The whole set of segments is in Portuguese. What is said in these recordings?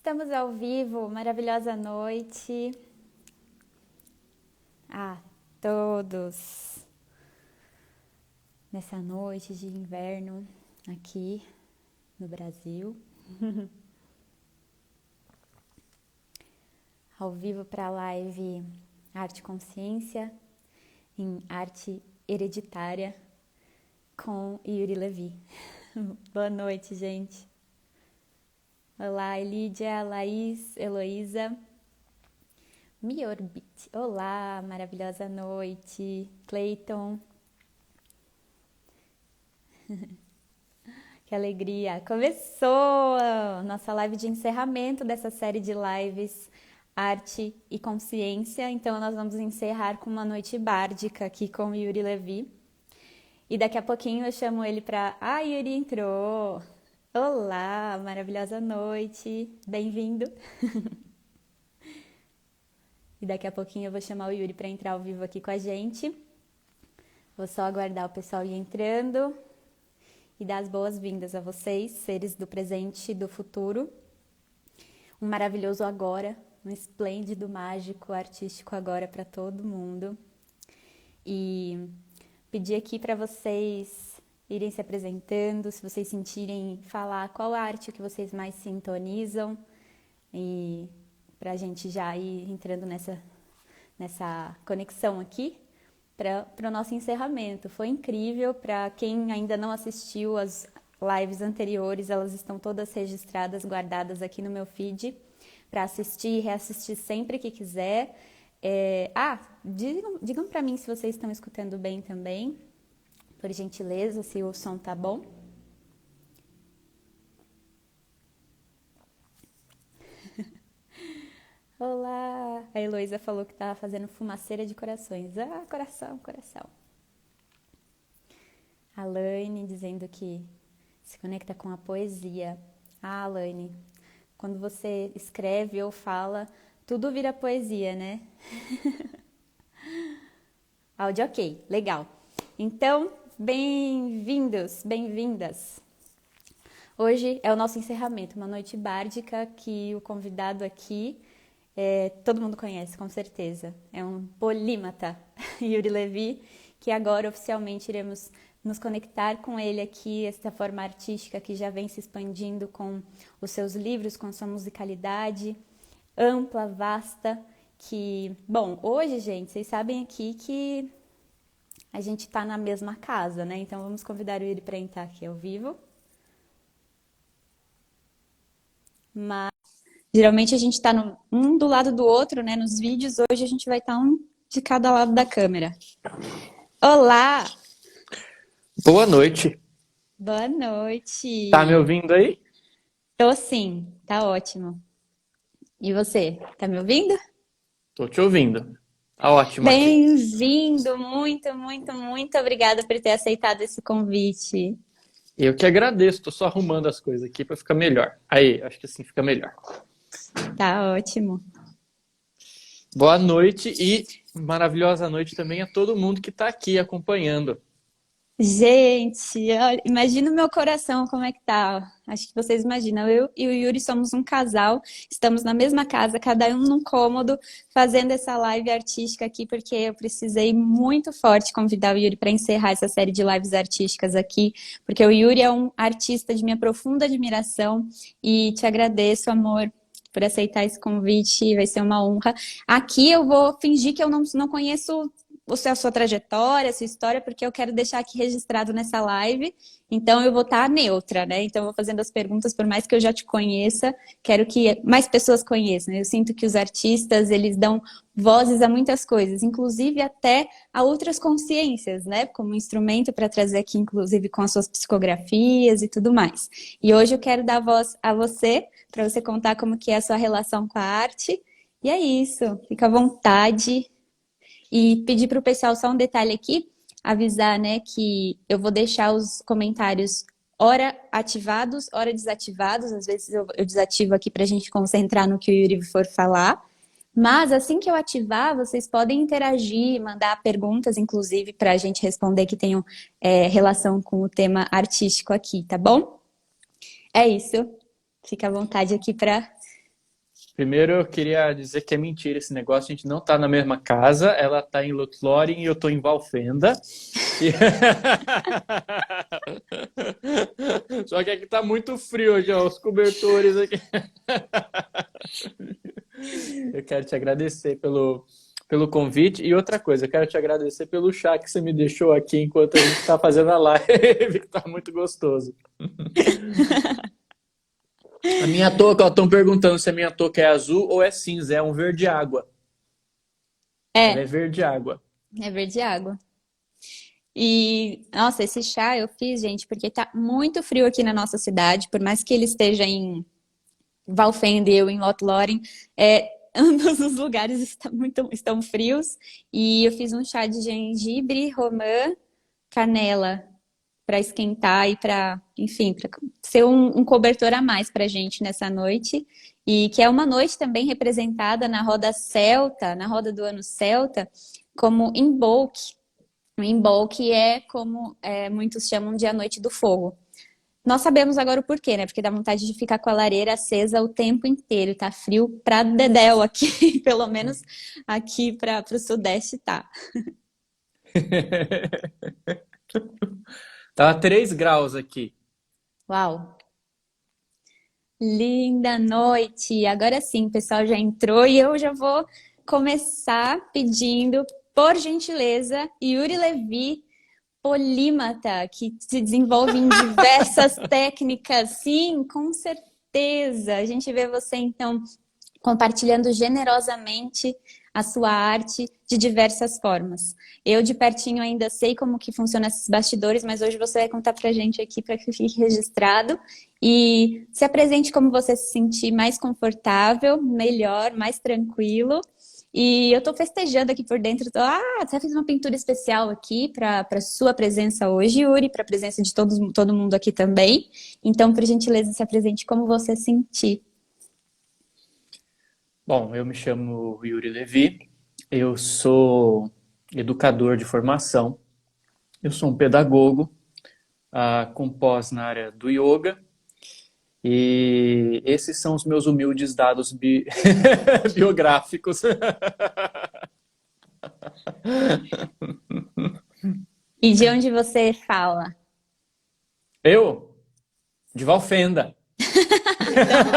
Estamos ao vivo, maravilhosa noite a todos nessa noite de inverno aqui no Brasil. Ao vivo para a live Arte e Consciência em Arte Hereditária com Yuri Levi. Boa noite, gente. Olá, Elídia, Laís, Heloísa, Miorbit. Olá, maravilhosa noite. Cleiton. Que alegria. Começou nossa live de encerramento dessa série de lives Arte e Consciência. Então, nós vamos encerrar com uma noite bárdica aqui com o Yuri Levi. E daqui a pouquinho eu chamo ele para... Ah, Yuri entrou! Olá, maravilhosa noite, bem-vindo. E daqui a pouquinho eu vou chamar o Yuri para entrar ao vivo aqui com a gente. Vou só aguardar o pessoal ir entrando e dar as boas-vindas a vocês, seres do presente e do futuro. Um maravilhoso agora, um esplêndido, mágico, artístico agora para todo mundo. E pedir aqui para vocês irem se apresentando, se vocês sentirem falar qual arte que vocês mais sintonizam e para a gente já ir entrando nessa conexão aqui para o nosso encerramento. Foi incrível. Para quem ainda não assistiu as lives anteriores, elas estão todas registradas, guardadas aqui no meu feed para assistir e reassistir sempre que quiser. Digam para mim se vocês estão escutando bem também. Por gentileza, se o som tá bom. Olá! A Heloísa falou que estava fazendo fumaceira de corações. Ah, coração, coração. A Laine dizendo que se conecta com a poesia. Ah, Laine, quando você escreve ou fala, tudo vira poesia, né? Áudio ok, legal. Então... Bem-vindos, bem-vindas. Hoje é o nosso encerramento, uma noite bárdica que o convidado aqui, todo mundo conhece, com certeza. É um polímata, Yuri Levi, que agora oficialmente iremos nos conectar com ele aqui, essa forma artística que já vem se expandindo com os seus livros, com a sua musicalidade ampla, vasta, que... Bom, hoje, gente, vocês sabem aqui que... A gente tá na mesma casa, né? Então vamos convidar o Yuri para entrar aqui ao vivo. Mas geralmente a gente tá um do lado do outro, né? Nos vídeos, hoje a gente vai estar um de cada lado da câmera. Olá! Boa noite. Boa noite! Tá me ouvindo aí? Tô sim, tá ótimo. E você, tá me ouvindo? Tô te ouvindo. Tá ótimo aqui. Bem-vindo! Muito, muito, muito obrigada por ter aceitado esse convite. Eu que agradeço, tô só arrumando as coisas aqui para ficar melhor. Aí, acho que assim fica melhor. Tá ótimo. Boa noite e maravilhosa noite também a todo mundo que tá aqui acompanhando. Gente, olha, imagina o meu coração como é que tá. Acho que vocês imaginam. Eu e o Yuri somos um casal, estamos na mesma casa, cada um num cômodo, fazendo essa live artística aqui, porque eu precisei muito forte convidar o Yuri para encerrar essa série de lives artísticas aqui, porque o Yuri é um artista de minha profunda admiração e te agradeço, amor, por aceitar esse convite, vai ser uma honra. Aqui eu vou fingir que eu não conheço a sua trajetória, a sua história, porque eu quero deixar aqui registrado nessa live, então eu vou estar neutra, né? Então eu vou fazendo as perguntas, por mais que eu já te conheça, quero que mais pessoas conheçam. Eu sinto que os artistas, eles dão vozes a muitas coisas, inclusive até a outras consciências, né? Como instrumento para trazer aqui, inclusive com as suas psicografias e tudo mais. E hoje eu quero dar voz a você, para você contar como que é a sua relação com a arte. E é isso, fica à vontade. E pedir para o pessoal só um detalhe aqui, avisar, né, que eu vou deixar os comentários ora ativados, ora desativados. Às vezes eu desativo aqui para a gente concentrar no que o Yuri for falar. Mas assim que eu ativar, vocês podem interagir, mandar perguntas, inclusive, para a gente responder que tenham relação com o tema artístico aqui, tá bom? É isso. Fica à vontade aqui para Primeiro eu queria dizer que é mentira esse negócio, a gente não tá na mesma casa, ela tá em Lothlórien e eu tô em Valfenda. E- Só que aqui tá muito frio hoje, ó, os cobertores aqui. Eu quero te agradecer pelo convite. E outra coisa, eu quero te agradecer pelo chá que você me deixou aqui enquanto a gente está fazendo a live, que tá muito gostoso. A minha touca, estão perguntando se a minha touca é azul ou é cinza. É um verde água. Ela é É, verde água. é verde água. E, nossa, esse chá eu fiz, gente, porque tá muito frio aqui na nossa cidade, por mais que ele esteja em Valfenda e eu em Lothlórien, ambos os lugares estão frios. E eu fiz um chá de gengibre, romã, canela para esquentar e para, enfim, para ser um cobertor a mais para gente nessa noite. E que é uma noite também representada na roda celta, na roda do ano celta, como Imbolc. O Imbolc é como muitos chamam de a noite do fogo. Nós sabemos agora o porquê, né? Porque dá vontade de ficar com a lareira acesa o tempo inteiro. Tá frio pra dedéu aqui, pelo menos aqui para o sudeste tá. Tá 3 graus aqui. Uau! Linda noite! Agora sim, o pessoal já entrou e eu já vou começar pedindo, por gentileza, Yuri Levi, polímata, que se desenvolve em diversas técnicas. Sim, com certeza. A gente vê você, então, compartilhando generosamente a sua arte de diversas formas. Eu de pertinho ainda sei como que funcionam esses bastidores, mas hoje você vai contar pra gente aqui para que fique registrado e se apresente como você se sentir mais confortável, melhor, mais tranquilo. E eu tô festejando aqui por dentro. Você fez uma pintura especial aqui para sua presença hoje, Yuri, para a presença de todo mundo aqui também. Então, por gentileza, se apresente como você sentir. Bom, eu me chamo Yuri Levi, eu sou educador de formação, eu sou um pedagogo, com pós na área do yoga, e esses são os meus humildes dados biográficos. E de onde você fala? Eu, de Valfenda. Então,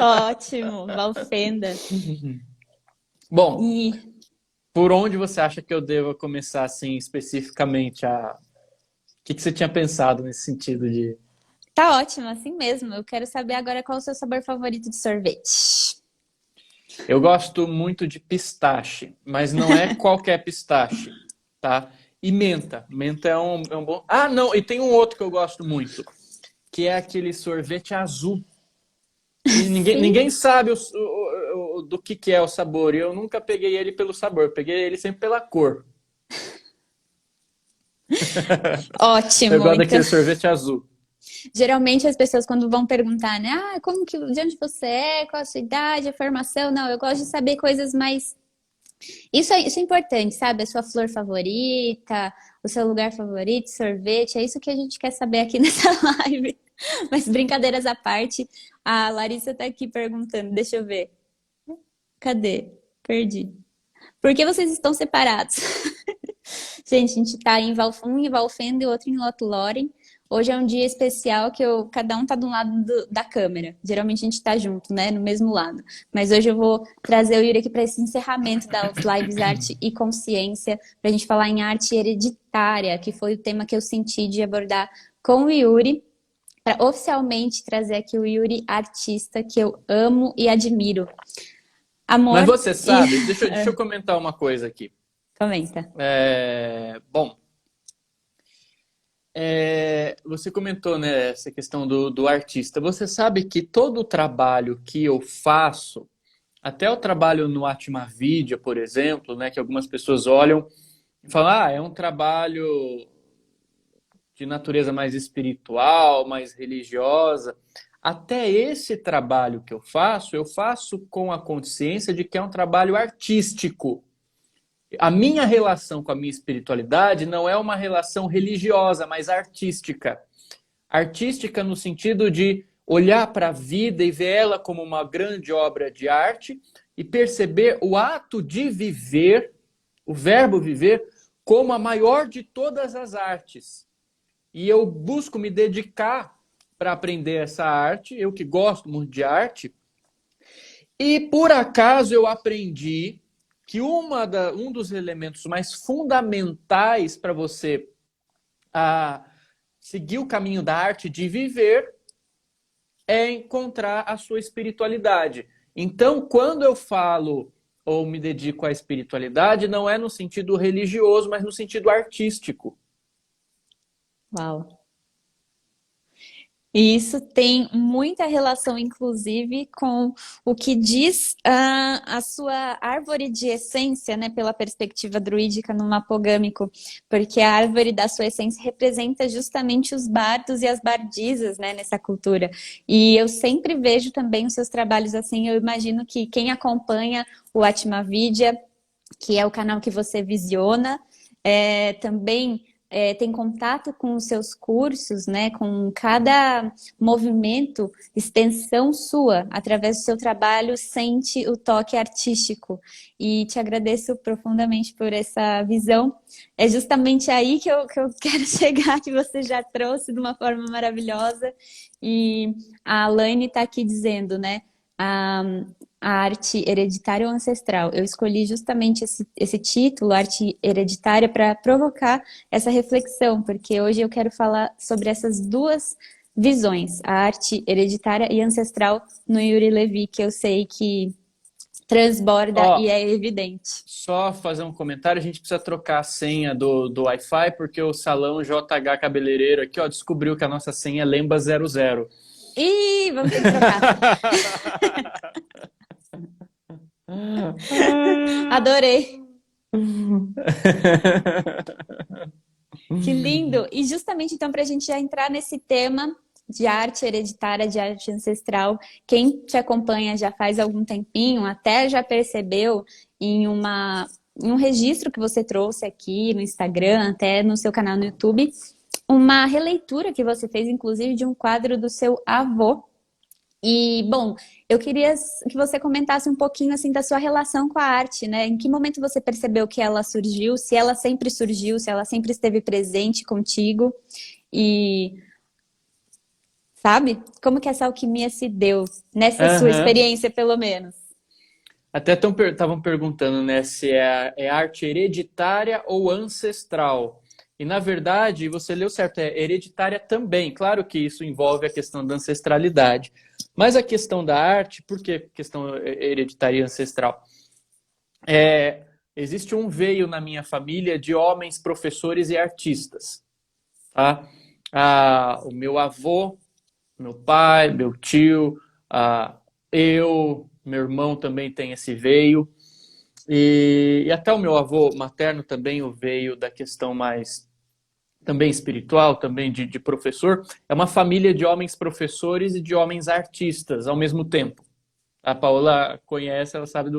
ótimo. Ótimo, Valfenda. Bom, E por onde você acha que eu devo começar, assim, especificamente a... O que você tinha pensado nesse sentido de... tá ótimo, assim mesmo. Eu quero saber agora qual é o seu sabor favorito de sorvete. Eu gosto muito de pistache, mas não é qualquer pistache, tá? E menta. Menta é um bom... Ah, não, e tem um outro que eu gosto muito, que é aquele sorvete azul. E ninguém, Sim, ninguém sabe do que é o sabor. E eu nunca peguei ele pelo sabor, eu peguei ele sempre pela cor. Eu ótimo. gosto Então, daquele sorvete azul. geralmente as pessoas quando vão perguntar, né? De onde você é? Qual a sua idade, a formação? Não, eu gosto de saber coisas mais. Isso é importante, sabe? A sua flor favorita, o seu lugar favorito, sorvete. É isso que a gente quer saber aqui nessa live. Mas brincadeiras à parte, a Larissa tá aqui perguntando, deixa eu ver. Cadê? Perdi. Por que vocês estão separados? Gente, a gente tá um em Valfenda e outro em Lothlórien. Hoje é um dia especial que cada um tá de um lado da câmera. Geralmente a gente tá junto, né? No mesmo lado. Mas hoje eu vou trazer o Yuri aqui para esse encerramento das lives Arte e Consciência, pra gente falar em arte hereditária, que foi o tema que eu senti de abordar com o Yuri, para oficialmente trazer aqui o Yuri artista que eu amo e admiro. Mas Amor você e... sabe, deixa eu comentar uma coisa aqui. Comenta. Bom, você comentou, né, essa questão do artista. Você sabe que todo o trabalho que eu faço, até o trabalho no Atmavidya, por exemplo, né, que algumas pessoas olham e falam, é um trabalho de natureza mais espiritual, mais religiosa. Até esse trabalho que eu faço com a consciência de que é um trabalho artístico. A minha relação com a minha espiritualidade não é uma relação religiosa, mas artística. Artística no sentido de olhar para a vida e ver ela como uma grande obra de arte e perceber o ato de viver, o verbo viver, como a maior de todas as artes. E eu busco me dedicar para aprender essa arte, eu que gosto muito de arte, e por acaso eu aprendi que um dos elementos mais fundamentais para você seguir o caminho da arte de viver é encontrar a sua espiritualidade. Então, quando eu falo ou me dedico à espiritualidade, não é no sentido religioso, mas no sentido artístico. Uau! E isso tem muita relação, inclusive, com o que diz a sua árvore de essência, né, pela perspectiva druídica no mapogâmico, porque a árvore da sua essência representa justamente os bardos e as bardisas, né, nessa cultura. E eu sempre vejo também os seus trabalhos assim, eu imagino que quem acompanha o Atmavidya, que é o canal que você visiona, também tem contato com os seus cursos, né, com cada movimento, extensão sua, através do seu trabalho, sente o toque artístico. E te agradeço profundamente por essa visão. É justamente aí que eu quero chegar, que você já trouxe de uma forma maravilhosa. E a Alaine está aqui dizendo, né, a arte hereditária ou ancestral. Eu escolhi justamente esse título, arte hereditária, para provocar essa reflexão, porque hoje eu quero falar sobre essas duas visões, a arte hereditária e ancestral no Yuri Levy, que eu sei que transborda e é evidente. Só fazer um comentário, a gente precisa trocar a senha do Wi-Fi, porque o salão JH Cabeleireiro aqui, ó, descobriu que a nossa senha é Lemba00. Ih, vamos ter que trocar. Adorei. Que lindo! E justamente então para a gente já entrar nesse tema de arte hereditária, de arte ancestral, quem te acompanha já faz algum tempinho, até já percebeu em um registro que você trouxe aqui no Instagram, até no seu canal no YouTube, uma releitura que você fez, inclusive, de um quadro do seu avô. E, bom, eu queria que você comentasse um pouquinho, assim, da sua relação com a arte, né? Em que momento você percebeu que ela surgiu, se ela sempre surgiu, se ela sempre esteve presente contigo e, sabe? Como que essa alquimia se deu nessa sua experiência, pelo menos? Até estavam perguntando, né, se é arte hereditária ou ancestral. E, na verdade, você leu certo, é hereditária também. Claro que isso envolve a questão da ancestralidade. Mas a questão da arte, por que questão hereditária e ancestral? Existe um veio na minha família de homens professores e artistas. Tá? O meu avô, meu pai, meu tio, meu irmão também tem esse veio. E até o meu avô materno também o veio da questão mais também espiritual, também de professor. É uma família de homens professores e de homens artistas ao mesmo tempo. A Paola conhece, ela sabe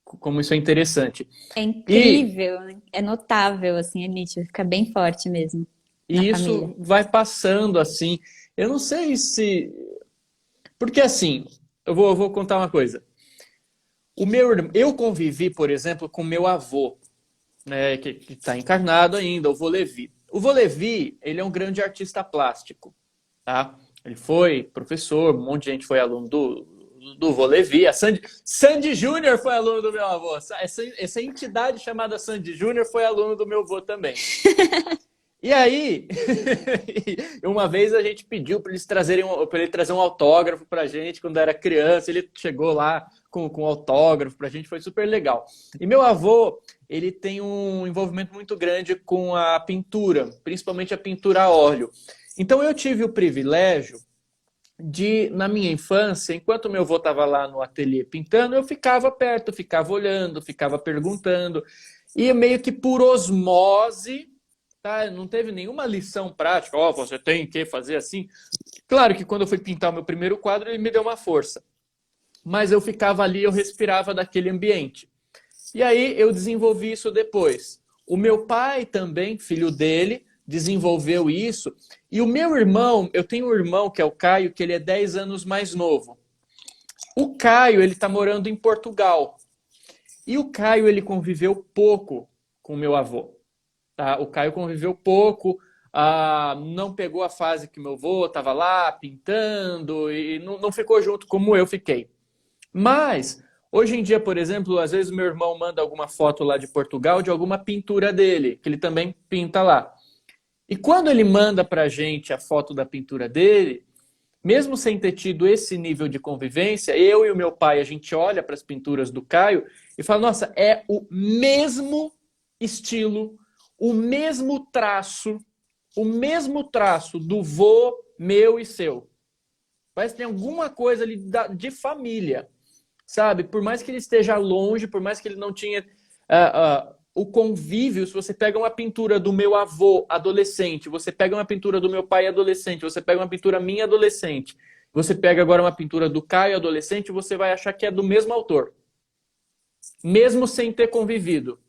como isso é interessante. É incrível, é notável, assim, é nítido, fica bem forte mesmo. E isso família. vai passando assim. Eu não sei se. Porque assim, eu vou contar uma coisa. Eu convivi, por exemplo, com meu avô, né, que está encarnado ainda, o vô Levi. O vô Levi, ele é um grande artista plástico, tá? Ele foi professor, um monte de gente foi aluno do vô Levi. A Sandy Júnior foi aluno do meu avô. Essa entidade chamada Sandy Júnior foi aluno do meu avô também. E aí, uma vez a gente pediu para ele trazer um autógrafo para a gente quando era criança. Ele chegou lá com um autógrafo para a gente, foi super legal. E meu avô, ele tem um envolvimento muito grande com a pintura, principalmente a pintura a óleo. Então eu tive o privilégio de, na minha infância, enquanto meu avô estava lá no ateliê pintando, eu ficava perto, ficava olhando, ficava perguntando. E meio que por osmose, tá? Não teve nenhuma lição prática, você tem que fazer assim. Claro que quando eu fui pintar o meu primeiro quadro, ele me deu uma força. Mas eu ficava ali, eu respirava daquele ambiente. E aí eu desenvolvi isso depois. O meu pai também, filho dele, desenvolveu isso. E o meu irmão, eu tenho um irmão que é o Caio, que ele é 10 anos mais novo. O Caio, ele está morando em Portugal. E o Caio, ele conviveu pouco com o meu avô. Tá? O Caio conviveu pouco, não pegou a fase que meu avô estava lá pintando e não ficou junto como eu fiquei. Mas, hoje em dia, por exemplo, às vezes meu irmão manda alguma foto lá de Portugal de alguma pintura dele, que ele também pinta lá. E quando ele manda pra gente a foto da pintura dele, mesmo sem ter tido esse nível de convivência, eu e o meu pai, a gente olha para as pinturas do Caio e fala, nossa, é o mesmo estilo, o mesmo traço do vô meu e seu. Parece que tem alguma coisa ali de família, sabe? Por mais que ele esteja longe, por mais que ele não tinha o convívio, se você pega uma pintura do meu avô adolescente, você pega uma pintura do meu pai adolescente, você pega uma pintura minha adolescente, você pega agora uma pintura do Caio adolescente, você vai achar que é do mesmo autor. Mesmo sem ter convivido.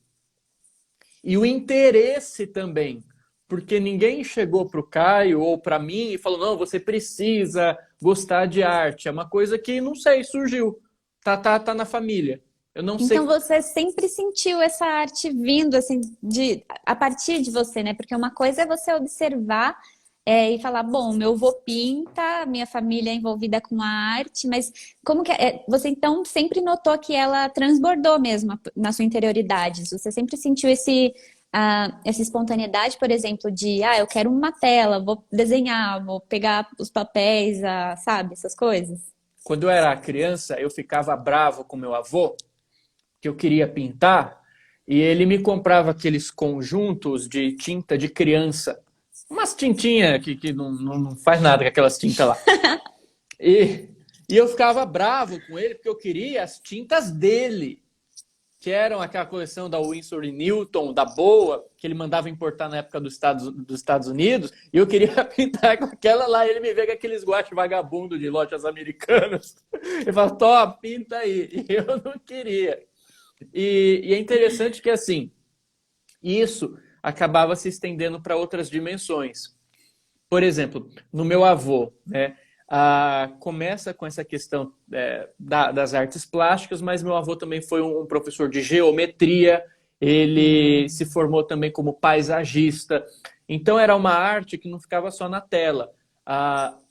E o interesse também, porque ninguém chegou para o Caio ou para mim e falou, não, você precisa gostar de arte. É uma coisa que, não sei, surgiu. Tá na família. Eu não sei. Então você sempre sentiu essa arte vindo assim a partir de você, né? Porque uma coisa é você observar e falar, bom, meu avô pinta, minha família é envolvida com a arte, mas como que você então sempre notou que ela transbordou mesmo na sua interioridade? Você sempre sentiu essa espontaneidade, por exemplo, de eu quero uma tela, vou desenhar, vou pegar os papéis, sabe, essas coisas? Quando eu era criança, eu ficava bravo com meu avô, que eu queria pintar, e ele me comprava aqueles conjuntos de tinta de criança. Umas tintinhas que não faz nada com aquelas tintas lá. E eu ficava bravo com ele, porque eu queria as tintas dele, que eram aquela coleção da Winsor & Newton, da Boa, que ele mandava importar na época dos Estados Unidos, e eu queria pintar com aquela lá, e ele me vê com aqueles guache vagabundo de lojas americanas. Ele fala, Tó, pinta aí. E eu não queria. E é interessante que, assim, isso acabava se estendendo para outras dimensões. Por exemplo, no meu avô, né, começa com essa questão das artes plásticas, mas meu avô também foi um professor de geometria, ele se formou também como paisagista. Então, era uma arte que não ficava só na tela,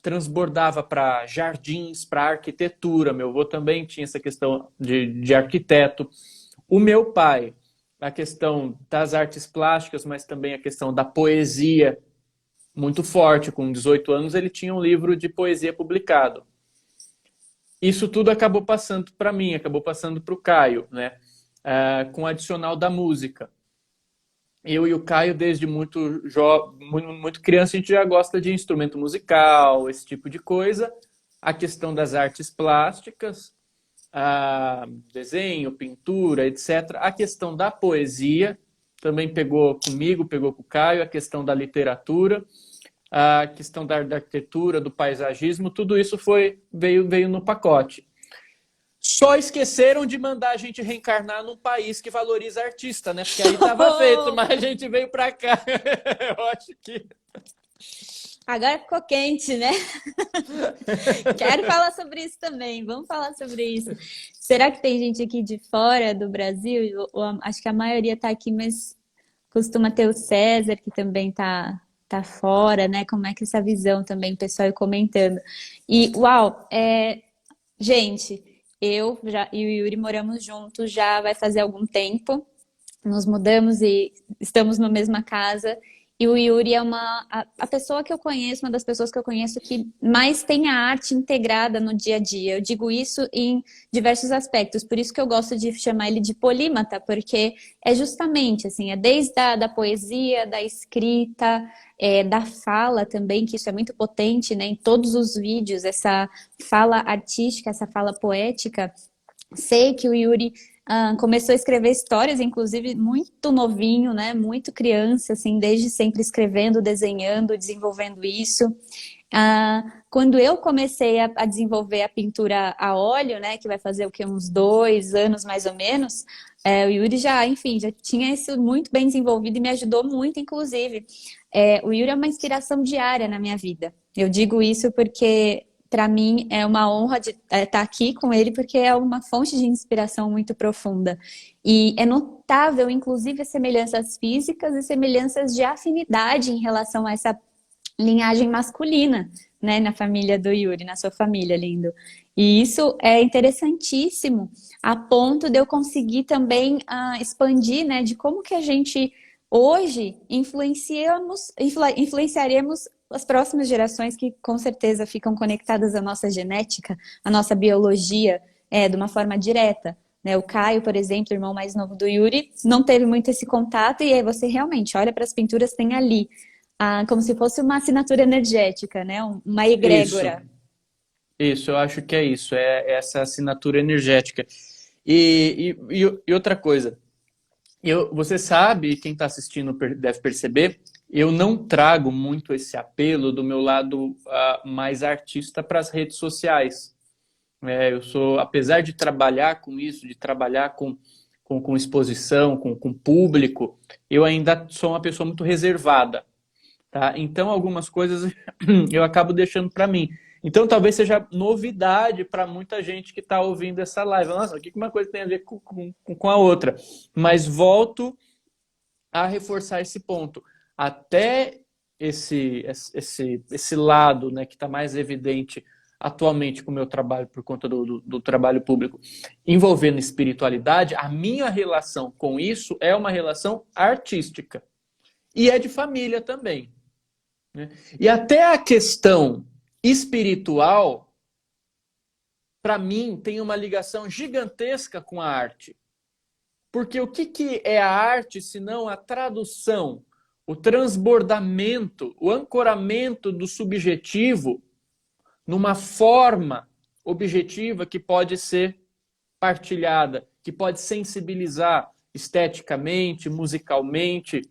transbordava para jardins, para arquitetura. Meu avô também tinha essa questão de arquiteto. O meu pai, a questão das artes plásticas, mas também a questão da poesia, muito forte. Com 18 anos, ele tinha um livro de poesia publicado. Isso tudo acabou passando para mim, acabou passando para o Caio, né? Com o adicional da música. Eu e o Caio, desde muito criança, a gente já gosta de instrumento musical, esse tipo de coisa. A questão das artes plásticas, desenho, pintura, etc. A questão da poesia também pegou comigo, pegou com o Caio. A questão da literatura, a questão da arquitetura, do paisagismo, tudo isso veio no pacote. Só esqueceram de mandar a gente reencarnar num país que valoriza artista, né? Porque aí estava feito, mas a gente veio para cá. Eu acho que... Agora ficou quente, né? Quero falar sobre isso também. Vamos falar sobre isso. Será que tem gente aqui de fora do Brasil? Acho que a maioria está aqui, mas costuma ter o César, que também tá fora, né? Como é que essa visão também, o pessoal comentando. E, uau, gente, eu e o Yuri moramos juntos já vai fazer algum tempo. Nos mudamos e estamos na mesma casa. E o Yuri é a pessoa que eu conheço, uma das pessoas que eu conheço que mais tem a arte integrada no dia a dia. Eu digo isso em diversos aspectos, por isso que eu gosto de chamar ele de polímata, porque é justamente assim, é desde da poesia, da escrita, da fala também, que isso é muito potente, né? Em todos os vídeos, essa fala artística, essa fala poética. Sei que o Yuri começou a escrever histórias, inclusive muito novinho, né? Muito criança, assim, desde sempre escrevendo, desenhando, desenvolvendo isso. Quando eu comecei a desenvolver a pintura a óleo, né? Que vai fazer o quê? Uns 2 anos mais ou menos. O Yuri já, enfim, já tinha isso muito bem desenvolvido e me ajudou muito, inclusive. O Yuri é uma inspiração diária na minha vida. Eu digo isso porque, para mim, é uma honra de estar aqui com ele, porque é uma fonte de inspiração muito profunda. E é notável, inclusive, as semelhanças físicas e semelhanças de afinidade em relação a essa linhagem masculina, né, na família do Yuri, na sua família, lindo. E isso é interessantíssimo, a ponto de eu conseguir também expandir, né, de como que a gente hoje influenciaremos as próximas gerações que com certeza ficam conectadas à nossa genética, à nossa biologia, de uma forma direta. Né? O Caio, por exemplo, o irmão mais novo do Yuri, não teve muito esse contato, e aí você realmente olha para as pinturas, tem ali como se fosse uma assinatura energética, né? Uma Isso, egrégora. isso, eu acho que é isso, é essa assinatura energética. E outra coisa, você sabe, quem está assistindo deve perceber, eu não trago muito esse apelo do meu lado mais artista para as redes sociais. Eu sou, apesar de trabalhar com isso, de trabalhar com exposição, com público, eu ainda sou uma pessoa muito reservada. Tá? Então, algumas coisas eu acabo deixando para mim. Então, talvez seja novidade para muita gente que está ouvindo essa live. Nossa, o que uma coisa tem a ver com a outra? Mas volto a reforçar esse ponto. Até esse lado, né, que está mais evidente atualmente com o meu trabalho, por conta do trabalho público, envolvendo espiritualidade, a minha relação com isso é uma relação artística. E é de família também. Né? E até a questão espiritual, para mim, tem uma ligação gigantesca com a arte. Porque o que é a arte se não a tradução, o transbordamento, o ancoramento do subjetivo numa forma objetiva que pode ser partilhada, que pode sensibilizar esteticamente, musicalmente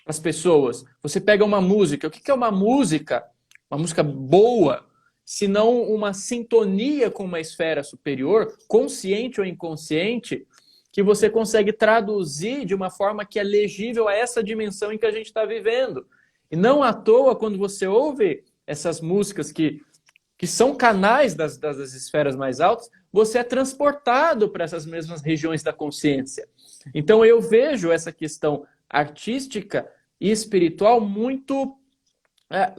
as pessoas. Você pega uma música, o que é uma música? Uma música boa, se não uma sintonia com uma esfera superior, consciente ou inconsciente, que você consegue traduzir de uma forma que é legível a essa dimensão em que a gente está vivendo. E não à toa, quando você ouve essas músicas que são canais das esferas mais altas, você é transportado para essas mesmas regiões da consciência. Então eu vejo essa questão artística e espiritual muito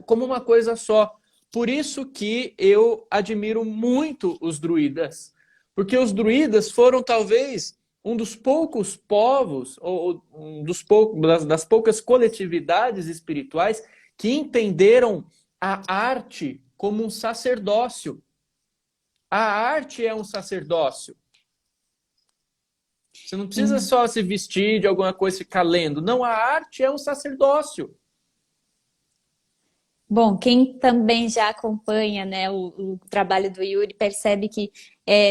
como uma coisa só. Por isso que eu admiro muito os druidas. Porque os druidas foram talvez um dos poucos povos, ou das poucas coletividades espirituais que entenderam a arte como um sacerdócio. A arte é um sacerdócio. Você não precisa só se vestir de alguma coisa e ficar lendo. Não, a arte é um sacerdócio. Bom, quem também já acompanha, né, o trabalho do Yuri percebe que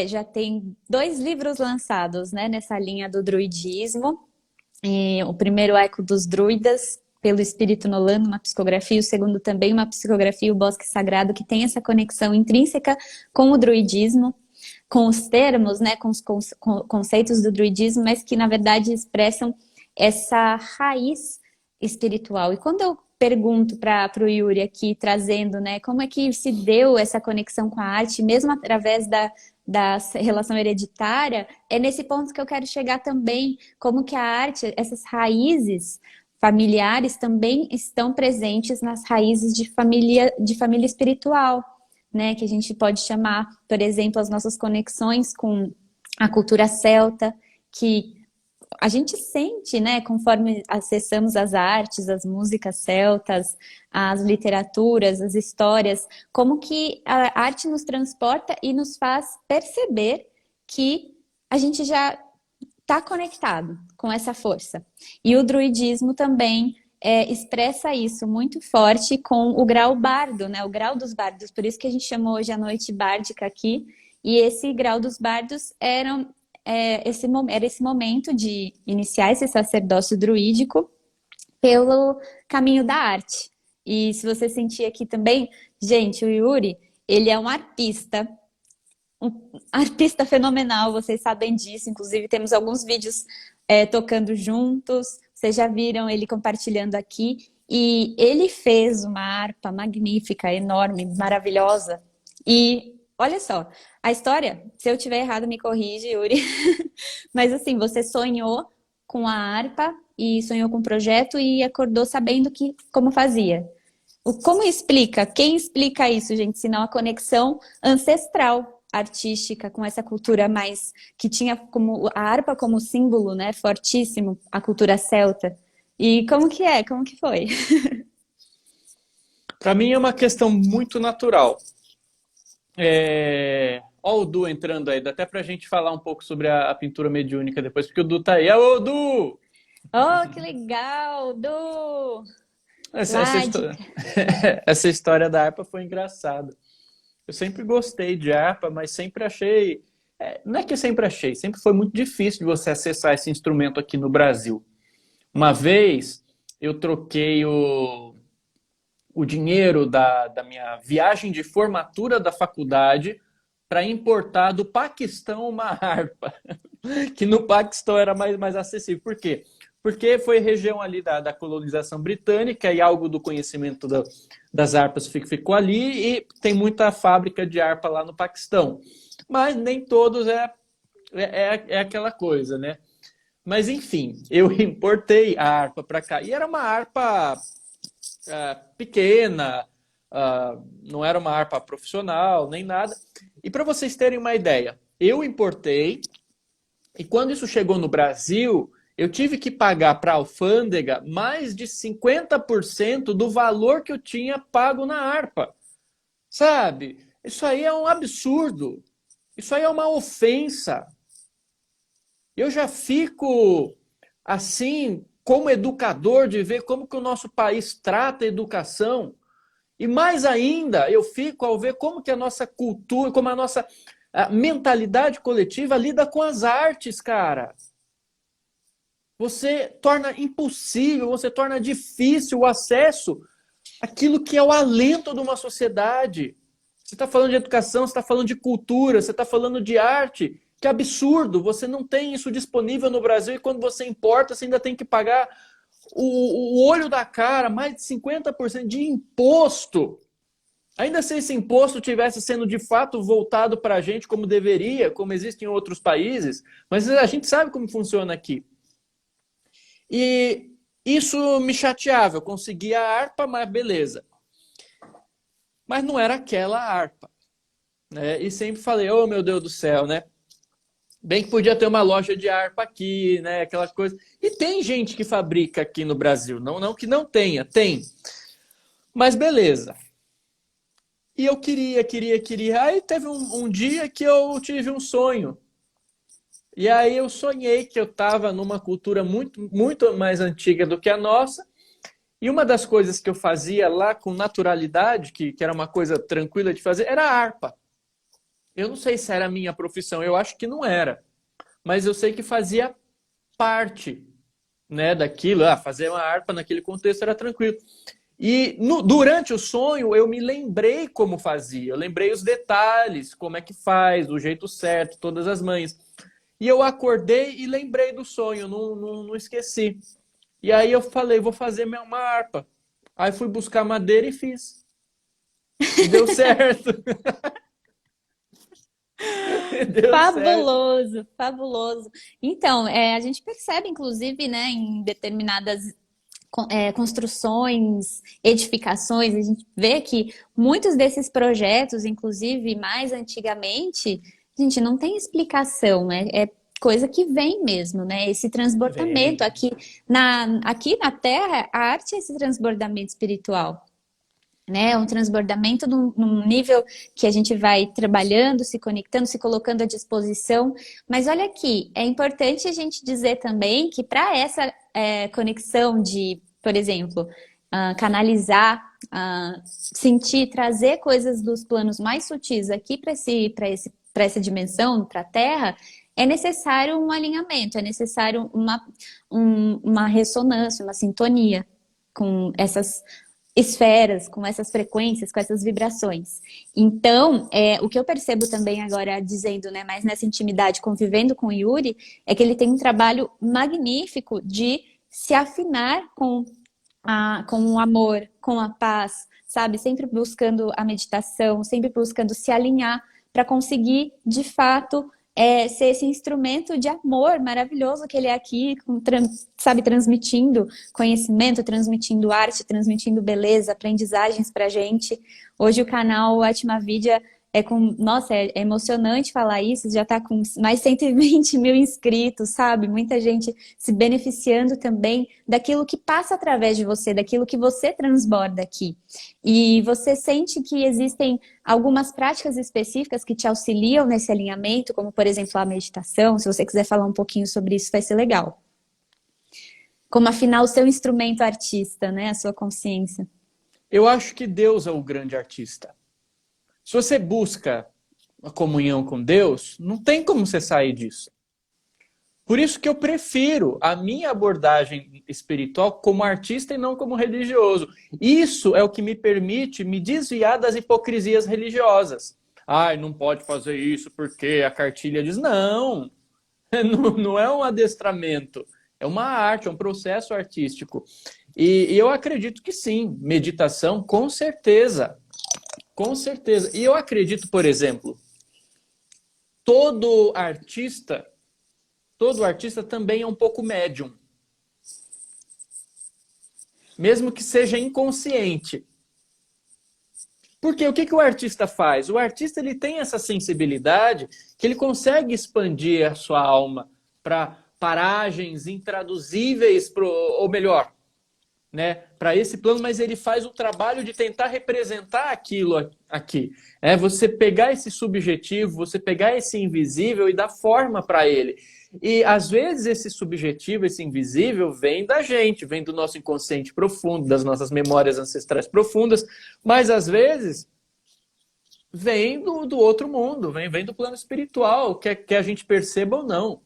já tem 2 livros lançados, né, nessa linha do druidismo. O primeiro, Eco dos Druidas, pelo Espírito Nolan, uma psicografia, o segundo também uma psicografia, o Bosque Sagrado, que tem essa conexão intrínseca com o druidismo, com os termos, né, com os conceitos do druidismo, mas que na verdade expressam essa raiz espiritual. E quando eu pergunto para o Yuri aqui, trazendo, né, como é que se deu essa conexão com a arte, mesmo através da relação hereditária, é nesse ponto que eu quero chegar também, como que a arte, essas raízes familiares também estão presentes nas raízes de família espiritual, né, que a gente pode chamar, por exemplo, as nossas conexões com a cultura celta, que a gente sente, né, conforme acessamos as artes, as músicas celtas, as literaturas, as histórias, como que a arte nos transporta e nos faz perceber que a gente já está conectado com essa força. E o druidismo também expressa isso muito forte com o grau bardo, né, o grau dos bardos, por isso que a gente chamou hoje a noite bárdica aqui, e esse grau dos bardos era esse momento de iniciar esse sacerdócio druídico pelo caminho da arte. E se você sentir aqui também, gente, o Yuri, ele é um artista fenomenal, vocês sabem disso, inclusive temos alguns vídeos tocando juntos. Vocês já viram ele compartilhando aqui. E ele fez uma harpa magnífica, enorme, maravilhosa. E olha só, a história, se eu tiver errado, me corrige, Yuri. Mas assim, você sonhou com a harpa e sonhou com o projeto e acordou sabendo como fazia. Como explica? Quem explica isso, gente? Senão a conexão ancestral artística com essa cultura mais que tinha como a harpa como símbolo, né, fortíssimo, a cultura celta. E como que é? Como que foi? Para mim é uma questão muito natural. Ó o Du entrando aí, dá até pra gente falar um pouco sobre a pintura mediúnica depois, porque o Du tá aí. Ô, Du! Oh, que legal, Du! Essa, essa, histó- Ládica. essa história da harpa foi engraçada. Eu sempre gostei de harpa, mas sempre achei. Não é que eu sempre achei, sempre foi muito difícil de você acessar esse instrumento aqui no Brasil. Uma vez eu troquei o dinheiro da minha viagem de formatura da faculdade para importar do Paquistão uma harpa, que no Paquistão era mais acessível. Por quê? Porque foi região ali da colonização britânica e algo do conhecimento das harpas ficou ali e tem muita fábrica de harpa lá no Paquistão. Mas nem todos é aquela coisa, né? Mas enfim, eu importei a harpa para cá e era uma harpa pequena, não era uma harpa profissional, nem nada. E para vocês terem uma ideia, eu importei e quando isso chegou no Brasil, eu tive que pagar para a alfândega mais de 50% do valor que eu tinha pago na harpa. Sabe? Isso aí é um absurdo. Isso aí é uma ofensa. Eu já fico assim, como educador, de ver como que o nosso país trata a educação. E mais ainda, eu fico ao ver como que a nossa cultura, como a nossa mentalidade coletiva lida com as artes, cara. Você torna impossível, você torna difícil o acesso àquilo que é o alento de uma sociedade. Você está falando de educação, você está falando de cultura, você está falando de arte. Que absurdo! Você não tem isso disponível no Brasil e quando você importa, você ainda tem que pagar o olho da cara, mais de 50% de imposto. Ainda se esse imposto tivesse sendo de fato voltado para a gente como deveria, como existe em outros países, mas a gente sabe como funciona aqui. E isso me chateava. Eu conseguia a harpa, mas beleza. Mas não era aquela harpa. Né? E sempre falei, oh meu Deus do céu, né? Bem que podia ter uma loja de harpa aqui, né? Aquela coisa. E tem gente que fabrica aqui no Brasil. Não que não tenha, tem. Mas beleza. E eu queria. Aí teve um dia que eu tive um sonho. E aí eu sonhei que eu estava numa cultura muito, muito mais antiga do que a nossa. E uma das coisas que eu fazia lá com naturalidade, que era uma coisa tranquila de fazer, era a harpa. Eu não sei se era a minha profissão, eu acho que não era. Mas eu sei que fazia parte, né, daquilo. Fazer uma harpa naquele contexto era tranquilo. E durante o sonho eu me lembrei como fazia. Eu lembrei os detalhes, como é que faz, do jeito certo, todas as manhas. E eu acordei e lembrei do sonho, não esqueci. E aí eu falei, vou fazer uma harpa. Aí fui buscar madeira e fiz. E deu certo. Deu certo. Fabuloso, fabuloso. Então, a gente percebe, inclusive, né, em determinadas construções, edificações, a gente vê que muitos desses projetos, inclusive mais antigamente, a gente não tem explicação, né? É coisa que vem mesmo, né? Esse transbordamento Vem. aqui na Terra, a arte é esse transbordamento espiritual. Né, um transbordamento num nível que a gente vai trabalhando, se conectando, se colocando à disposição. Mas olha aqui, é importante a gente dizer também que para essa conexão de, por exemplo, canalizar, sentir, trazer coisas dos planos mais sutis aqui para essa dimensão, para a Terra, é necessário um alinhamento, é necessário uma ressonância, uma sintonia com esferas, com essas frequências, com essas vibrações. Então, o que eu percebo também agora, dizendo, né, mais nessa intimidade, convivendo com o Yuri, é que ele tem um trabalho magnífico de se afinar com o amor, com a paz, sabe? Sempre buscando a meditação, sempre buscando se alinhar para conseguir, de fato, ser esse instrumento de amor maravilhoso que ele é aqui, sabe, transmitindo conhecimento, transmitindo arte, transmitindo beleza, aprendizagens pra gente. Hoje o canal Atmavidya nossa, é emocionante falar isso, já tá com mais de 120 mil inscritos, sabe? Muita gente se beneficiando também daquilo que passa através de você, daquilo que você transborda aqui. E você sente que existem algumas práticas específicas que te auxiliam nesse alinhamento, como, por exemplo, a meditação. Se você quiser falar um pouquinho sobre isso, vai ser legal. Como afinar o seu instrumento artista, né? A sua consciência. Eu acho que Deus é o grande artista. Se você busca a comunhão com Deus, não tem como você sair disso. Por isso que eu prefiro a minha abordagem espiritual como artista e não como religioso. Isso é o que me permite me desviar das hipocrisias religiosas. Ai, não pode fazer isso porque a cartilha diz. Não, não é um adestramento. É uma arte, é um processo artístico. E eu acredito que sim, meditação, com certeza. Com certeza. E eu acredito, por exemplo, todo artista também é um pouco médium. Mesmo que seja inconsciente. Porque o que o artista faz? O artista ele tem essa sensibilidade que ele consegue expandir a sua alma para paragens intraduzíveis, ou melhor, né, para esse plano, mas ele faz o trabalho de tentar representar aquilo aqui. Você pegar esse subjetivo, você pegar esse invisível e dar forma para ele. E às vezes esse subjetivo, esse invisível, vem da gente, vem do nosso inconsciente profundo, das nossas memórias ancestrais profundas, mas às vezes vem do outro mundo, vem do plano espiritual, que a gente perceba ou não.